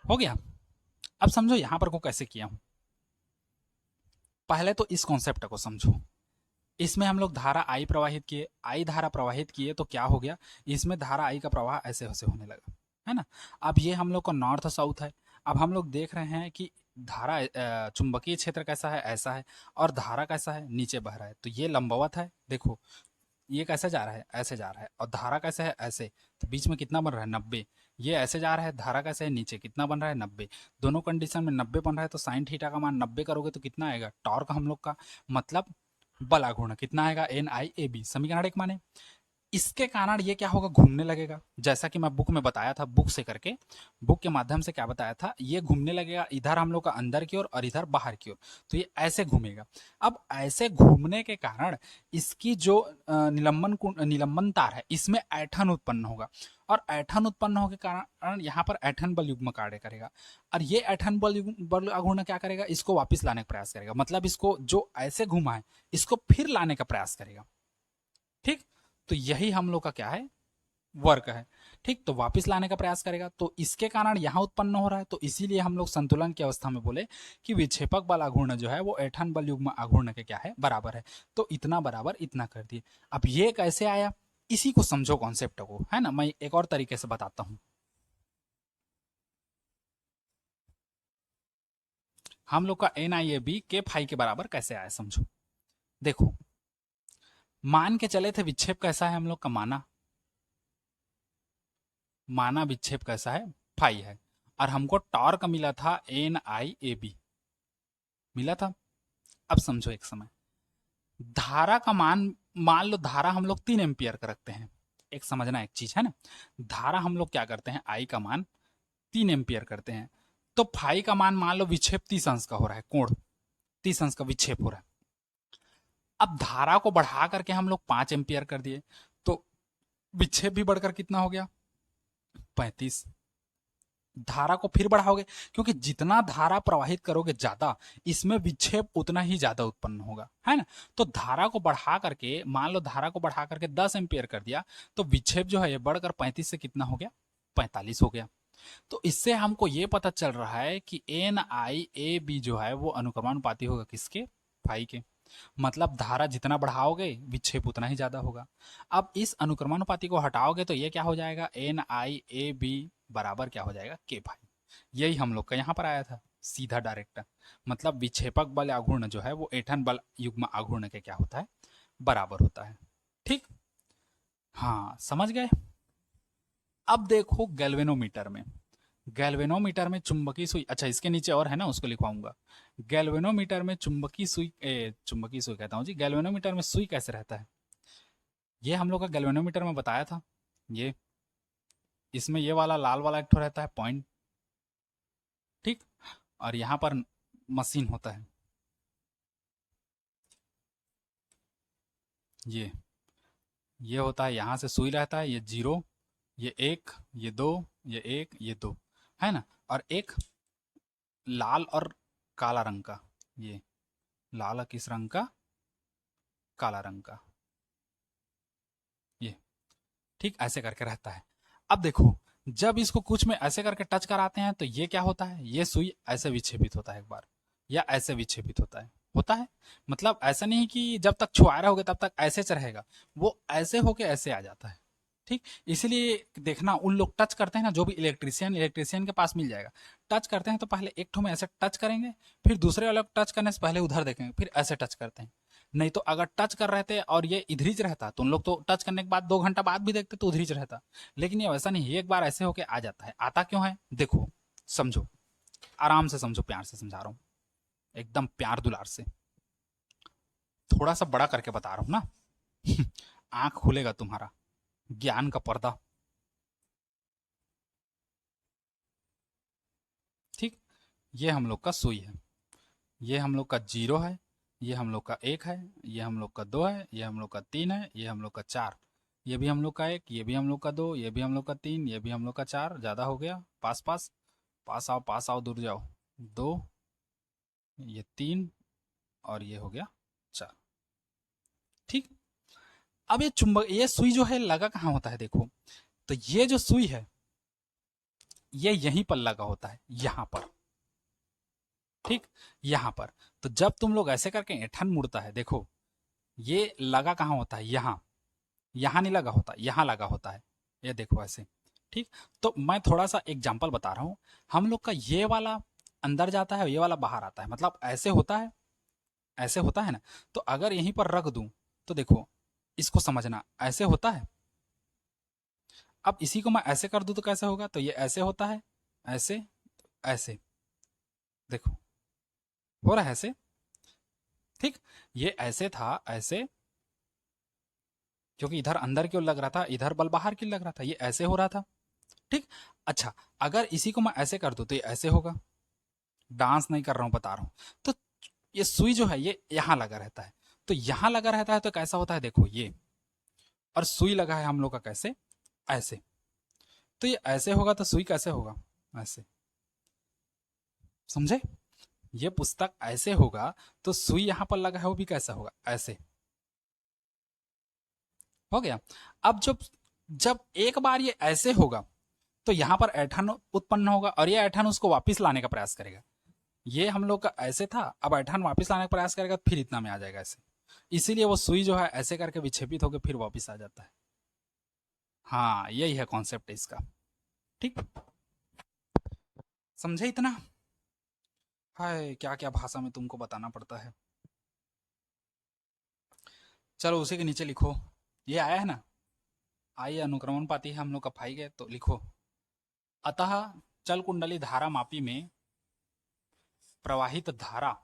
हो गया, अब समझो यहां पर को कैसे किया हूं। पहले तो इस कॉन्सेप्ट को समझो। इसमें हम लोग धारा आई प्रवाहित किए, आई धारा प्रवाहित किए तो क्या हो गया, इसमें धारा आई का प्रवाह ऐसे ऐसे होने लगा, है ना। अब ये हम लोग का नॉर्थ साउथ है। अब हम लोग देख रहे हैं कि धारा चुंबकीय क्षेत्र कैसा है, ऐसा है, और धारा कैसा है, नीचे बह रहा है। तो ये लंबवत है, देखो ये कैसे जा रहा है, ऐसे जा रहा है, और धारा कैसे है, ऐसे। तो बीच में कितना बन रहा है, 90। ये ऐसे जा रहा है, धारा कैसे है, नीचे, कितना बन रहा है, 90। दोनों कंडीशन में 90 बन रहा है, तो साइन थीटा का मान 90 करोगे तो कितना आएगा, टॉर्क हम लोग का, मतलब बल आघूर्ण कितना आएगा, NIAB, समीकरण 1 माने। इसके कारण ये क्या होगा, घूमने लगेगा। जैसा कि मैं बुक में बताया था, बुक से करके, बुक के माध्यम से क्या बताया था, ये घूमने लगेगा, इधर हम लोग का अंदर की ओर और इधर बाहर की ओर। तो ये ऐसे घूमेगा। अब ऐसे घूमने के कारण इसकी जो निलंबन तार है, इसमें ऐठन उत्पन्न होगा, और ऐठन उत्पन्न होने के कारण यहाँ पर ऐठन बल युग्म कार्य करेगा। और ये ऐठन बल आघूर्ण क्या करेगा, इसको वापस लाने का प्रयास करेगा, मतलब इसको जो ऐसे घुमा है इसको फिर लाने का प्रयास करेगा। ठीक, तो यही हम लोग का क्या है, वर्क है। ठीक, तो वापस लाने का प्रयास करेगा, तो इसके कारण यहां उत्पन्न हो रहा है। तो इसीलिए हम लोग संतुलन की अवस्था में बोले कि विक्षेपक बल आघूर्ण जो है वो ऐठन बल युग्म आघूर्ण के क्या है, बराबर है। तो इतना बराबर इतना कर दिए। अब ये कैसे आया, इसी को समझो कॉन्सेप्ट को, है ना। मैं एक और तरीके से बताता हूं। हम लोग का NIAB के फाई के बराबर कैसे आया, समझो। देखो, मान के चले थे विक्षेप कैसा है हम लोग का, माना माना विक्षेप कैसा है, फाई है, और हमको टॉर्क मिला था NIAB मिला था। अब समझो एक समय, धारा का मान, मान लो धारा हम लोग 3 एम्पियर का रखते हैं। एक समझना एक चीज है ना, धारा हम लोग क्या करते हैं, आई का मान 3 एम्पियर करते हैं। तो फाई का मान मान लो विक्षेप 30 अंश का हो रहा है, कोण 30 अंश का विक्षेप हो रहा है। अब धारा को बढ़ा करके हम लोग 5 एम्पियर कर दिए, तो विक्षेप भी बढ़कर कितना हो गया, 35। धारा को फिर बढ़ाओगे, क्योंकि जितना धारा प्रवाहित करोगे ज्यादा, इसमें विक्षेप उतना ही ज्यादा उत्पन्न होगा, है ना। तो धारा को बढ़ा करके, मान लो धारा को बढ़ा करके 10 एम्पियर कर दिया, तो विक्षेप जो है ये बढ़कर 35 से कितना हो गया, 45 हो गया। तो इससे हमको ये पता चल रहा है कि NIAB जो है वो अनुक्रमानुपाती होगा किसके, फाई के। मतलब धारा जितना बढ़ाओगे विक्षेप उतना ही ज्यादा होगा। अब इस अनुक्रमानुपाती को हटाओगे तो ये क्या हो जाएगा, NIAB बराबर क्या हो जाएगा, के भाई। यही हम लोग का यहाँ पर आया था, सीधा डायरेक्ट। मतलब विक्षेपक बल आघूर्ण जो है वो ऐंठन बल युग्म आघूर्ण के क्या होता है, बराबर होता है। ठीक, हाँ समझ गए। अब देखो गैल्वेनोमीटर में, गैल्वेनोमीटर में चुंबकीय सुई, अच्छा इसके नीचे और है ना, उसको लिखवाऊंगा। गैल्वेनोमीटर में चुंबकीय सुई, चुंबकीय सुई कहता हूँ जी, गैल्वेनोमीटर में सुई कैसे रहता है, ये हम लोग का गैल्वेनोमीटर में बताया था। ये इसमें ये वाला लाल वाला एक ठो रहता है पॉइंट, ठीक, और यहाँ पर मशीन होता है। ये होता है, यहाँ से सुई रहता है, ये 0, ये 1, ये 2, ये 1, ये 2, है ना। और एक लाल और काला रंग का, ये लाल किस रंग का, काला रंग का, ये ठीक ऐसे करके रहता है। अब देखो, जब इसको कुछ में ऐसे करके टच कराते हैं तो ये क्या होता है, ये सुई ऐसे विक्षेपित होता है एक बार, या ऐसे विक्षेपित होता है। मतलब ऐसा नहीं कि जब तक छुआ रहोगे तब तक ऐसे च रहेगा, वो ऐसे होके ऐसे आ जाता है। ठीक, इसीलिए देखना उन लोग टच करते हैं ना, जो भी इलेक्ट्रिशियन के पास मिल जाएगा। टच करते हैं तो पहले एक ठो में ऐसे टच करेंगे, फिर दूसरे वाले टच करने से पहले उधर देखेंगे, फिर ऐसे टच करते हैं। नहीं तो अगर टच कर रहे थे और ये इधर ही रहता तो उन लोग तो टच करने के बाद 2 घंटा बाद भी देखते तो उधर ही रहता। लेकिन ये वैसा नहीं, एक बार ऐसे होके आ जाता है। आता क्यों है, देखो समझो, आराम से समझो, प्यार से समझा रहा हूँ, एकदम प्यार दुलार से, थोड़ा सा बड़ा करके बता रहा हूँ ना। आंख खुलेगा तुम्हारा, ज्ञान का पर्दा। ठीक, ये हम लोग का सुई है, ये हम लोग का 0 है, ये हम लोग का 1 है, ये हम लोग का 2 है, ये हम लोग का 3 है, ये हम लोग का 4, ये भी हम लोग का 1, ये भी हम लोग का 2, ये भी हम लोग का 3, ये भी हम लोग का 4, ज़्यादा हो गया, पास पास, पास आओ दूर जाओ, 2, ये 3, और ये हो गया 4। ठीक, अब ये चुंबक, ये सुई जो है लगा कहाँ होता है, देखो तो ये जो सुई है ये यहीं पर लगा होता है, यहाँ पर। ठीक, यहाँ पर। तो जब तुम लोग ऐसे करके ऐंठन मुड़ता है, देखो ये लगा कहाँ होता है, यहाँ, यहाँ नहीं लगा होता, यहाँ लगा होता है, ये देखो ऐसे। ठीक, तो मैं थोड़ा सा एग्जाम्पल बता रहा हूँ। हम लोग का ये वाला अंदर जाता है, ये वाला बाहर आता है, मतलब ऐसे होता है, ऐसे होता है ना। तो अगर यहीं पर रख दूं तो देखो, इसको समझना, ऐसे होता है। अब इसी को मैं ऐसे कर दूं तो कैसे होगा, तो ये ऐसे होता है, ऐसे, ऐसे, देखो हो रहा है ऐसे। ठीक, ये ऐसे था, ऐसे, क्योंकि इधर अंदर क्यों लग रहा था, इधर बल बाहर क्यों लग रहा था, ये ऐसे हो रहा था। ठीक, अच्छा, अगर इसी को मैं ऐसे कर दूं तो ये ऐसे होगा। डांस नहीं कर रहा हूं, बता रहा हूं। तो ये सुई जो है ये यहां लगा रहता है, तो यहां लगा रहता है तो कैसा होता है, देखो ये, और सुई लगा है हम लोग का कैसे, ऐसे। तो ये ऐसे होगा तो सुई कैसे होगा, ऐसे, समझे। ये पुस्तक ऐसे होगा तो सुई यहां पर लगा है वो भी कैसा होगा, ऐसे। हो गया। अब जब जब एक बार ये ऐसे होगा तो यहां पर ऐंठन उत्पन्न होगा और ये ऐंठन उसको वापस लाने का प्रयास करेगा। ये हम लोग का ऐसे था, अब ऐंठन वापस लाने का प्रयास करेगा तो फिर इतना में आ जाएगा ऐसे। इसीलिए वो सुई जो है ऐसे करके विक्षेपित होकर फिर वापस आ जाता है। हाँ, यही है कॉन्सेप्ट इसका। ठीक, समझे इतना। हाय, क्या क्या भाषा में तुमको बताना पड़ता है। चलो उसी के नीचे लिखो, ये आया है ना, आइए अनुक्रमण पाती है हम लोग का फाई गए तो लिखो। अतः चल कुंडली धारा मापी में प्रवाहित धारा,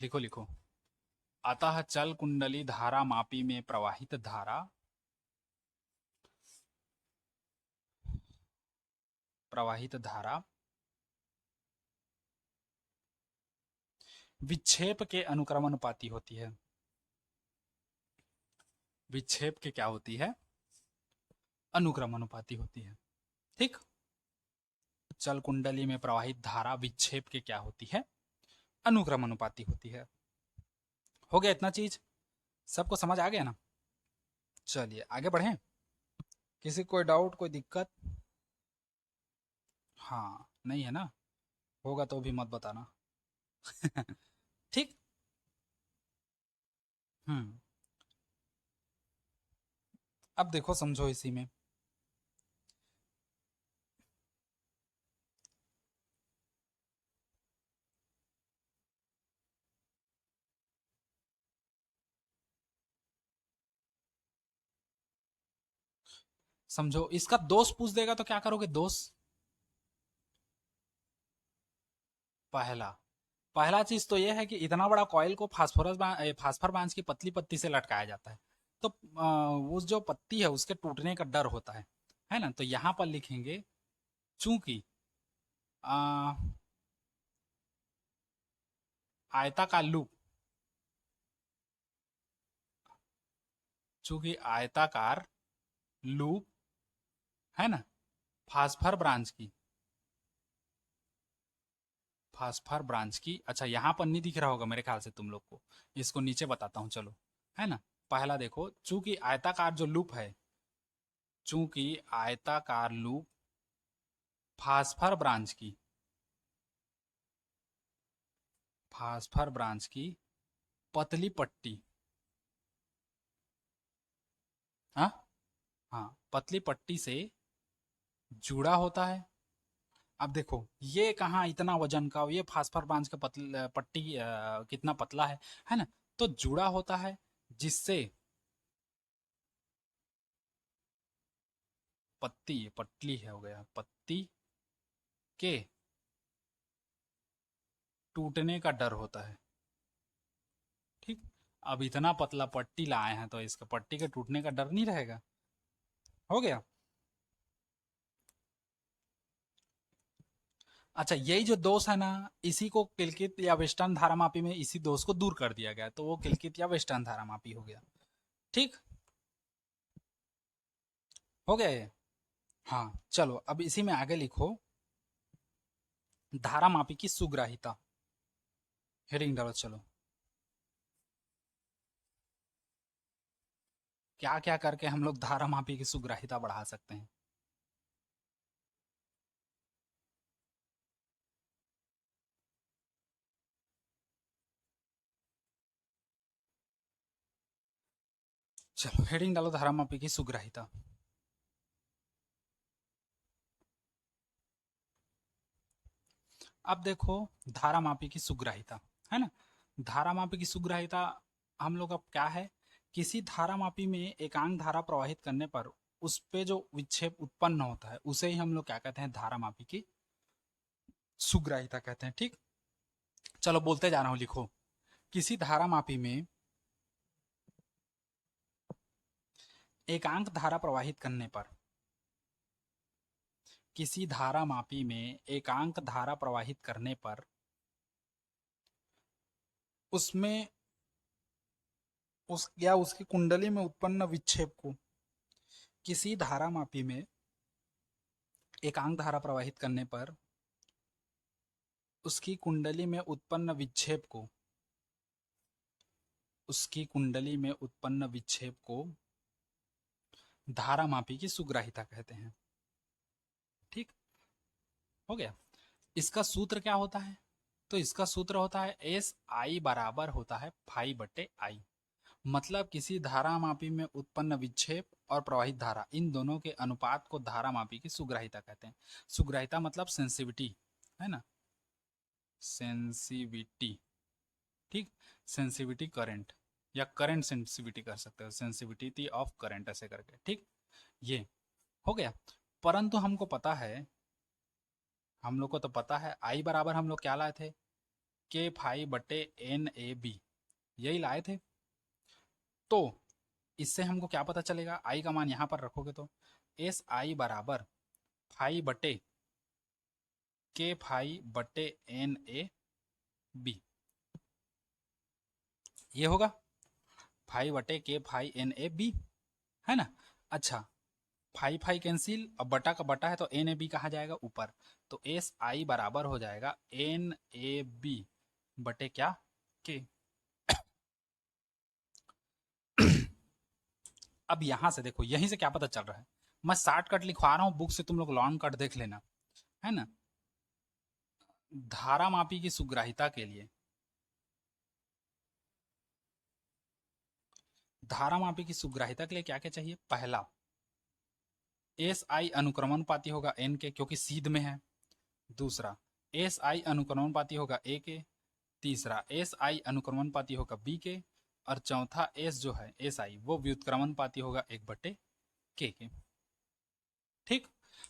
लिखो लिखो, अतः चल कुंडली धारा मापी में प्रवाहित धारा, प्रवाहित धारा विक्षेप के अनुक्रमानुपाती होती है। विक्षेप के क्या होती है, अनुक्रमानुपाती होती है। ठीक, चल कुंडली में प्रवाहित धारा विक्षेप के क्या होती है, अनुक्रमानुपाती होती है। हो गया इतना चीज, सबको समझ आ गया ना। चलिए आगे बढ़ें, किसी को कोई डाउट, कोई दिक्कत। हाँ नहीं है ना, होगा तो भी मत बताना। ठीक। हम्म, अब देखो समझो इसी में, समझो इसका दोष पूछ देगा तो क्या करोगे, दोष। पहला, पहला चीज तो यह है कि इतना बड़ा कॉइल को फास्फर बांस की पतली पत्ती से लटकाया जाता है। तो उस जो पत्ती है उसके टूटने का डर होता है ना। तो यहां पर लिखेंगे, चूंकि आ, आयताकार लूप, चूंकि आयताकार लूप है ना, फास्फर ब्रांच की, फास्फर ब्रांच की, अच्छा यहाँ पर नहीं दिख रहा होगा मेरे ख्याल से तुम लोग को, इसको नीचे बताता हूँ चलो, है ना। पहला देखो, चूंकि आयताकार जो लूप है, चूंकि आयताकार लूप फास्फर ब्रांच की, फास्फर ब्रांच की पतली पट्टी, हाँ, हाँ पतली पट्टी से जुड़ा होता है। अब देखो ये कहाँ इतना वजन का, ये फास्फर बांझ का पट्टी कितना पतला है ना। तो जुड़ा होता है जिससे पत्ती, पतली है हो गया, पत्ती के टूटने का डर होता है। ठीक, अब इतना पतला पट्टी लाए हैं तो इसका पट्टी के टूटने का डर नहीं रहेगा। हो गया। अच्छा, यही जो दोष है ना, इसी को किल्कित या वेस्टर्न धारामापी में इसी दोष को दूर कर दिया गया, तो वो किल्कित या वेस्टर्न धारामापी हो गया। ठीक, हो गया ये। हाँ चलो अब इसी में आगे लिखो, धारामापी की सुग्राहिता, हेडिंग डालो चलो। क्या क्या करके हम लोग धारामापी की सुग्राहिता बढ़ा सकते हैं। चलो हेडिंग डालो धारामापी की सुग्राहिता। अब देखो धारामापी की सुग्राहिता, है ना। धारामापी की सुग्राहिता हम लोग अब क्या है, किसी धारामापी में एकांक धारा प्रवाहित करने पर उस पे जो विक्षेप उत्पन्न होता है उसे ही हम लोग क्या कहते हैं, धारामापी की सुग्राहिता कहते हैं। ठीक, चलो बोलते जा रहा हूं, लिखो। किसी धारामापी में एकांक धारा प्रवाहित करने पर, किसी धारामापी में एकांक धारा प्रवाहित करने पर उसमें उस या उसकी कुंडली में उत्पन्न विक्षेप को, किसी धारामापी में एकांक धारा प्रवाहित करने पर उसकी कुंडली में उत्पन्न विक्षेप को, उसकी कुंडली में उत्पन्न विक्षेप को धारामापी की सुग्राहिता कहते हैं। ठीक, हो गया। इसका सूत्र क्या होता है, तो इसका सूत्र होता है एस आई बराबर होता है फाई बटे आई। मतलब किसी धारामापी में उत्पन्न विक्षेप और प्रवाहित धारा, इन दोनों के अनुपात को धारामापी की सुग्राहिता कहते हैं। सुग्राहिता मतलब सेंसिविटी, है ना, सेंसिविटी। ठीक, सेंसिविटी करंट या करंट सेंसिविटी कर सकते हो, सेंसिविटी ऑफ करंट ऐसे करके। ठीक, ये हो गया। परंतु हमको पता है, हम लोग को तो पता है आई बराबर हम लोग क्या लाए थे, के फाई बटे एन ए बी, यही लाए थे। तो इससे हमको क्या पता चलेगा, आई का मान यहां पर रखोगे तो एस आई बराबर फाई बटे के फाई बटे एन ए बी, ये होगा फाई बटे के फाई एन ए बी, है ना। अच्छा, फाई फाई कैंसिल, अब बटा का बटा है तो एन ए बी कहाँ जाएगा, ऊपर। तो एस आई बराबर हो जाएगा एन ए बी बटे क्या, के। अब यहां से देखो, यहीं से क्या पता चल रहा है, मैं शॉर्टकट लिखवा रहा हूं, बुक से तुम लोग लॉन्ग कट देख लेना, है ना। धारामापी की सुग्राहिता के लिए, धारामापी की सुग्राहिता के लिए क्या क्या चाहिए, पहला एस आई अनुक्रमणपाती होगा एन के, क्योंकि सीध में है। दूसरा एस आई अनुक्रमणपाती होगा ए के। तीसरा एस आई अनुक्रमणपाती होगा बी के। और चौथा एस जो है एस आई वो व्युत्क्रमणपाती होगा एक बटे के। ठीक,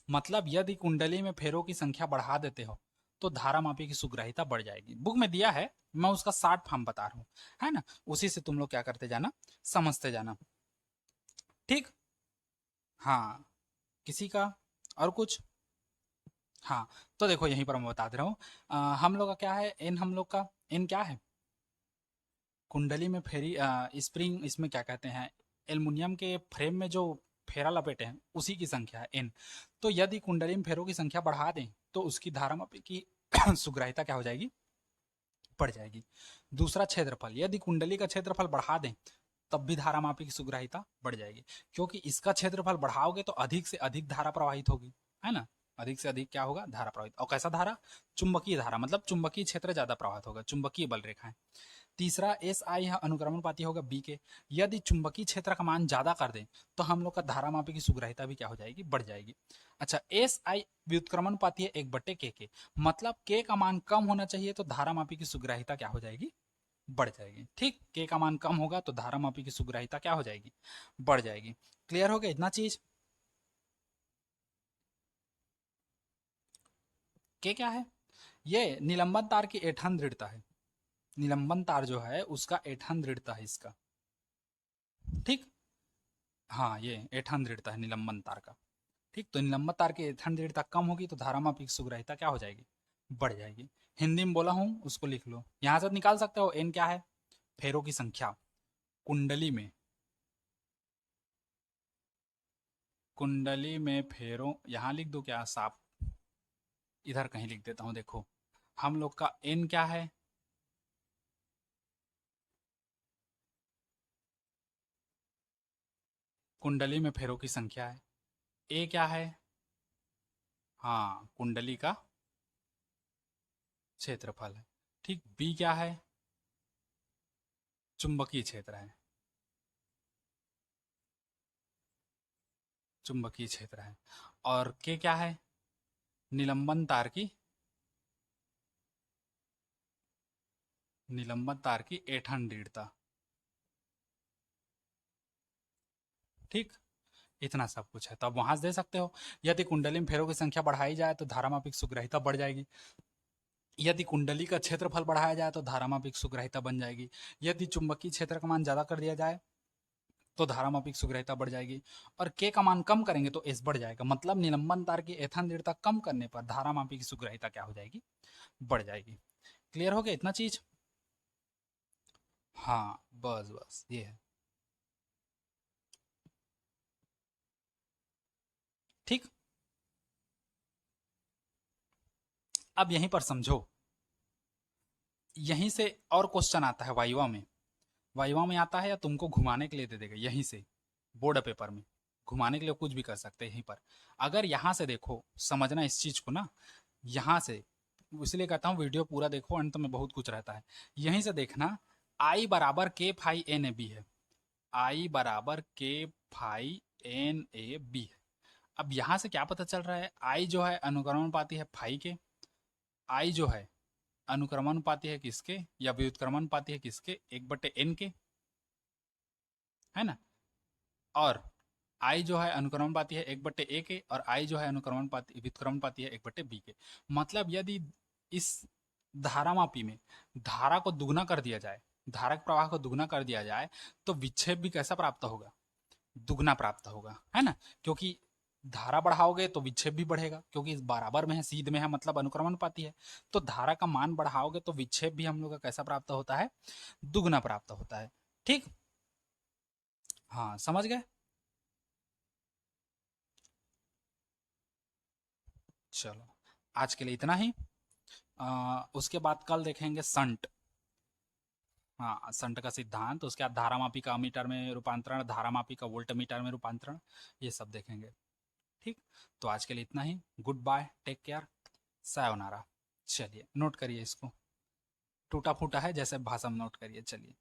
मतलब यदि कुंडली में फेरों की संख्या बढ़ा देते हो तो धारामापी की सुग्राहिता बढ़ जाएगी। बुक में दिया है, मैं उसका शॉर्ट फॉर्म बता रहा हूं, है ना। उसी से तुम लोग क्या करते जाना, समझते जाना। ठीक, हाँ, किसी का और कुछ, हाँ। तो देखो यहीं पर मैं बता दे रहा हूँ, हम लोग का क्या है, एन हम लोग का, एन क्या है, कुंडली में फेरी स्प्रिंग, इसमें क्या कहते हैं, एल्युमिनियम के फ्रेम में जो फेरा लपेटे हैं उसी की संख्या है एन। तो यदि कुंडली में फेरों की संख्या बढ़ा दें तो उसकी धारामापी की सुग्राहिता क्या हो जाएगी, बढ़ जाएगी। दूसरा क्षेत्रफल, यदि कुंडली का क्षेत्रफल बढ़ा दें तब भी धारामापी की सुग्राहिता बढ़ जाएगी, क्योंकि इसका क्षेत्रफल बढ़ाओगे तो अधिक से अधिक धारा प्रवाहित होगी, है ना। अधिक से अधिक क्या होगा, धारा प्रवाहित। और कैसा धारा, चुंबकीय धारा, मतलब चुंबकीय क्षेत्र ज्यादा प्रवाहित होगा, चुंबकीय बल रेखाएं। तीसरा एस आई अनुक्रमणपाती होगा बी के, यदि चुंबकीय क्षेत्र का मान ज्यादा कर दें तो हम लोग का धारामापी की सुग्राहिता भी क्या हो जाएगी, बढ़ जाएगी। अच्छा, एस आई व्युत्क्रमणपाती है एक बटे के, मतलब के का मान कम होना चाहिए तो धारामापी की सुग्राहिता क्या हो जाएगी, बढ़ जाएगी। ठीक, के का मान कम होगा तो धारामापी की सुग्राहिता क्या हो जाएगी, बढ़ जाएगी। क्लियर हो गया इतना चीज, के क्या है, ये निलंबन तार की ऐंठन दृढ़ता है, निलंबन तार जो है उसका ऐंठन दृढ़ता है इसका। ठीक, हाँ, ये ऐंठन दृढ़ता है निलंबन तार का। ठीक, तो निलंबन तार की ऐंठन दृढ़ता कम होगी तो धारामापी की सुग्राहिता क्या हो जाएगी, बढ़ जाएगी। हिंदी में बोला हूं उसको लिख लो, यहां से निकाल सकते हो, एन क्या है, फेरों की संख्या कुंडली में, कुंडली में फेरों, यहां लिख दो क्या साफ, इधर कहीं लिख देता हूं, देखो हम लोग का एन क्या है, कुंडली में फेरों की संख्या है। ए क्या है, हाँ, कुंडली का क्षेत्रफल है। ठीक, बी क्या है, चुंबकीय क्षेत्र है। चुंबकीय क्षेत्र है। और के क्या है? निलंबन तार की ऐंठन दृढ़ता। ठीक, इतना सब कुछ है, तो आप वहां से दे सकते हो। यदि कुंडली में फेरों की संख्या बढ़ाई जाए तो धारामापिक सुग्रहिता बढ़ जाएगी। यदि कुंडली का क्षेत्रफल बढ़ाया जाए तो धारामापिक सुग्रहिता बन जाएगी। यदि चुंबकीय क्षेत्र का मान ज्यादा कर दिया जाए तो धारामापिक सुग्रहिता बढ़ जाएगी। और के का मान कम करेंगे तो एस बढ़ जाएगा। मतलब निलंबन तार की ऐंठन दृढ़ता कम करने पर धारामापिक सुग्रहिता क्या हो जाएगी? बढ़ जाएगी। क्लियर हो गया इतना चीज? हाँ, बस बस ये है। ठीक, अब यहीं पर समझो। यहीं से और क्वेश्चन आता है वाइवा में। वाइवा में आता है या तुमको घुमाने के लिए दे देगा यहीं से, बोर्ड पेपर में घुमाने के लिए कुछ भी कर सकते हैं यहीं पर। अगर यहाँ से देखो, समझना इस चीज को ना, यहाँ से, इसलिए कहता हूँ वीडियो पूरा देखो, अंत में बहुत कुछ रहता है। यहीं से देखना, आई बराबर के फाई एन ए बी है। आई बराबर के फाई एन ए बी है। अब यहाँ से क्या पता चल रहा है? आई जो है अनुक्रमणपाती है फाई के। आई जो है अनुक्रमणपाती है किसके, या व्युत्क्रमणपाती है किसके? 1/n के, है ना। और आई जो है अनुक्रमण पाती है 1/a के, और आई जो है अनुक्रमण पाती व्युत्क्रमण पाती है 1/b के। मतलब यदि इस धारामापी में धारा को दुगना कर दिया जाए, धारक प्रवाह को दुगना कर दिया जाए, तो विक्षेप भी कैसा प्राप्त होगा? दुगना प्राप्त होगा, है ना। क्योंकि धारा बढ़ाओगे तो विक्षेप भी बढ़ेगा, क्योंकि इस बराबर में है, सीध में है, मतलब अनुक्रमण पाती है। तो धारा का मान बढ़ाओगे तो विक्षेप भी हम लोग का कैसा प्राप्त होता है? दुगना प्राप्त होता है। ठीक, हाँ समझ गए। चलो, आज के लिए इतना ही। उसके बाद कल देखेंगे संट। हाँ, संट का सिद्धांत, उसके बाद धारामापी का अमीटर में रूपांतरण, धारामापी का वोल्ट मीटर में रूपांतरण, ये सब देखेंगे। ठीक, तो आज के लिए इतना ही। Good bye, take care, sayonara. चलिए नोट करिए इसको, टूटा फूटा है जैसे भाषा में नोट करिए। चलिए।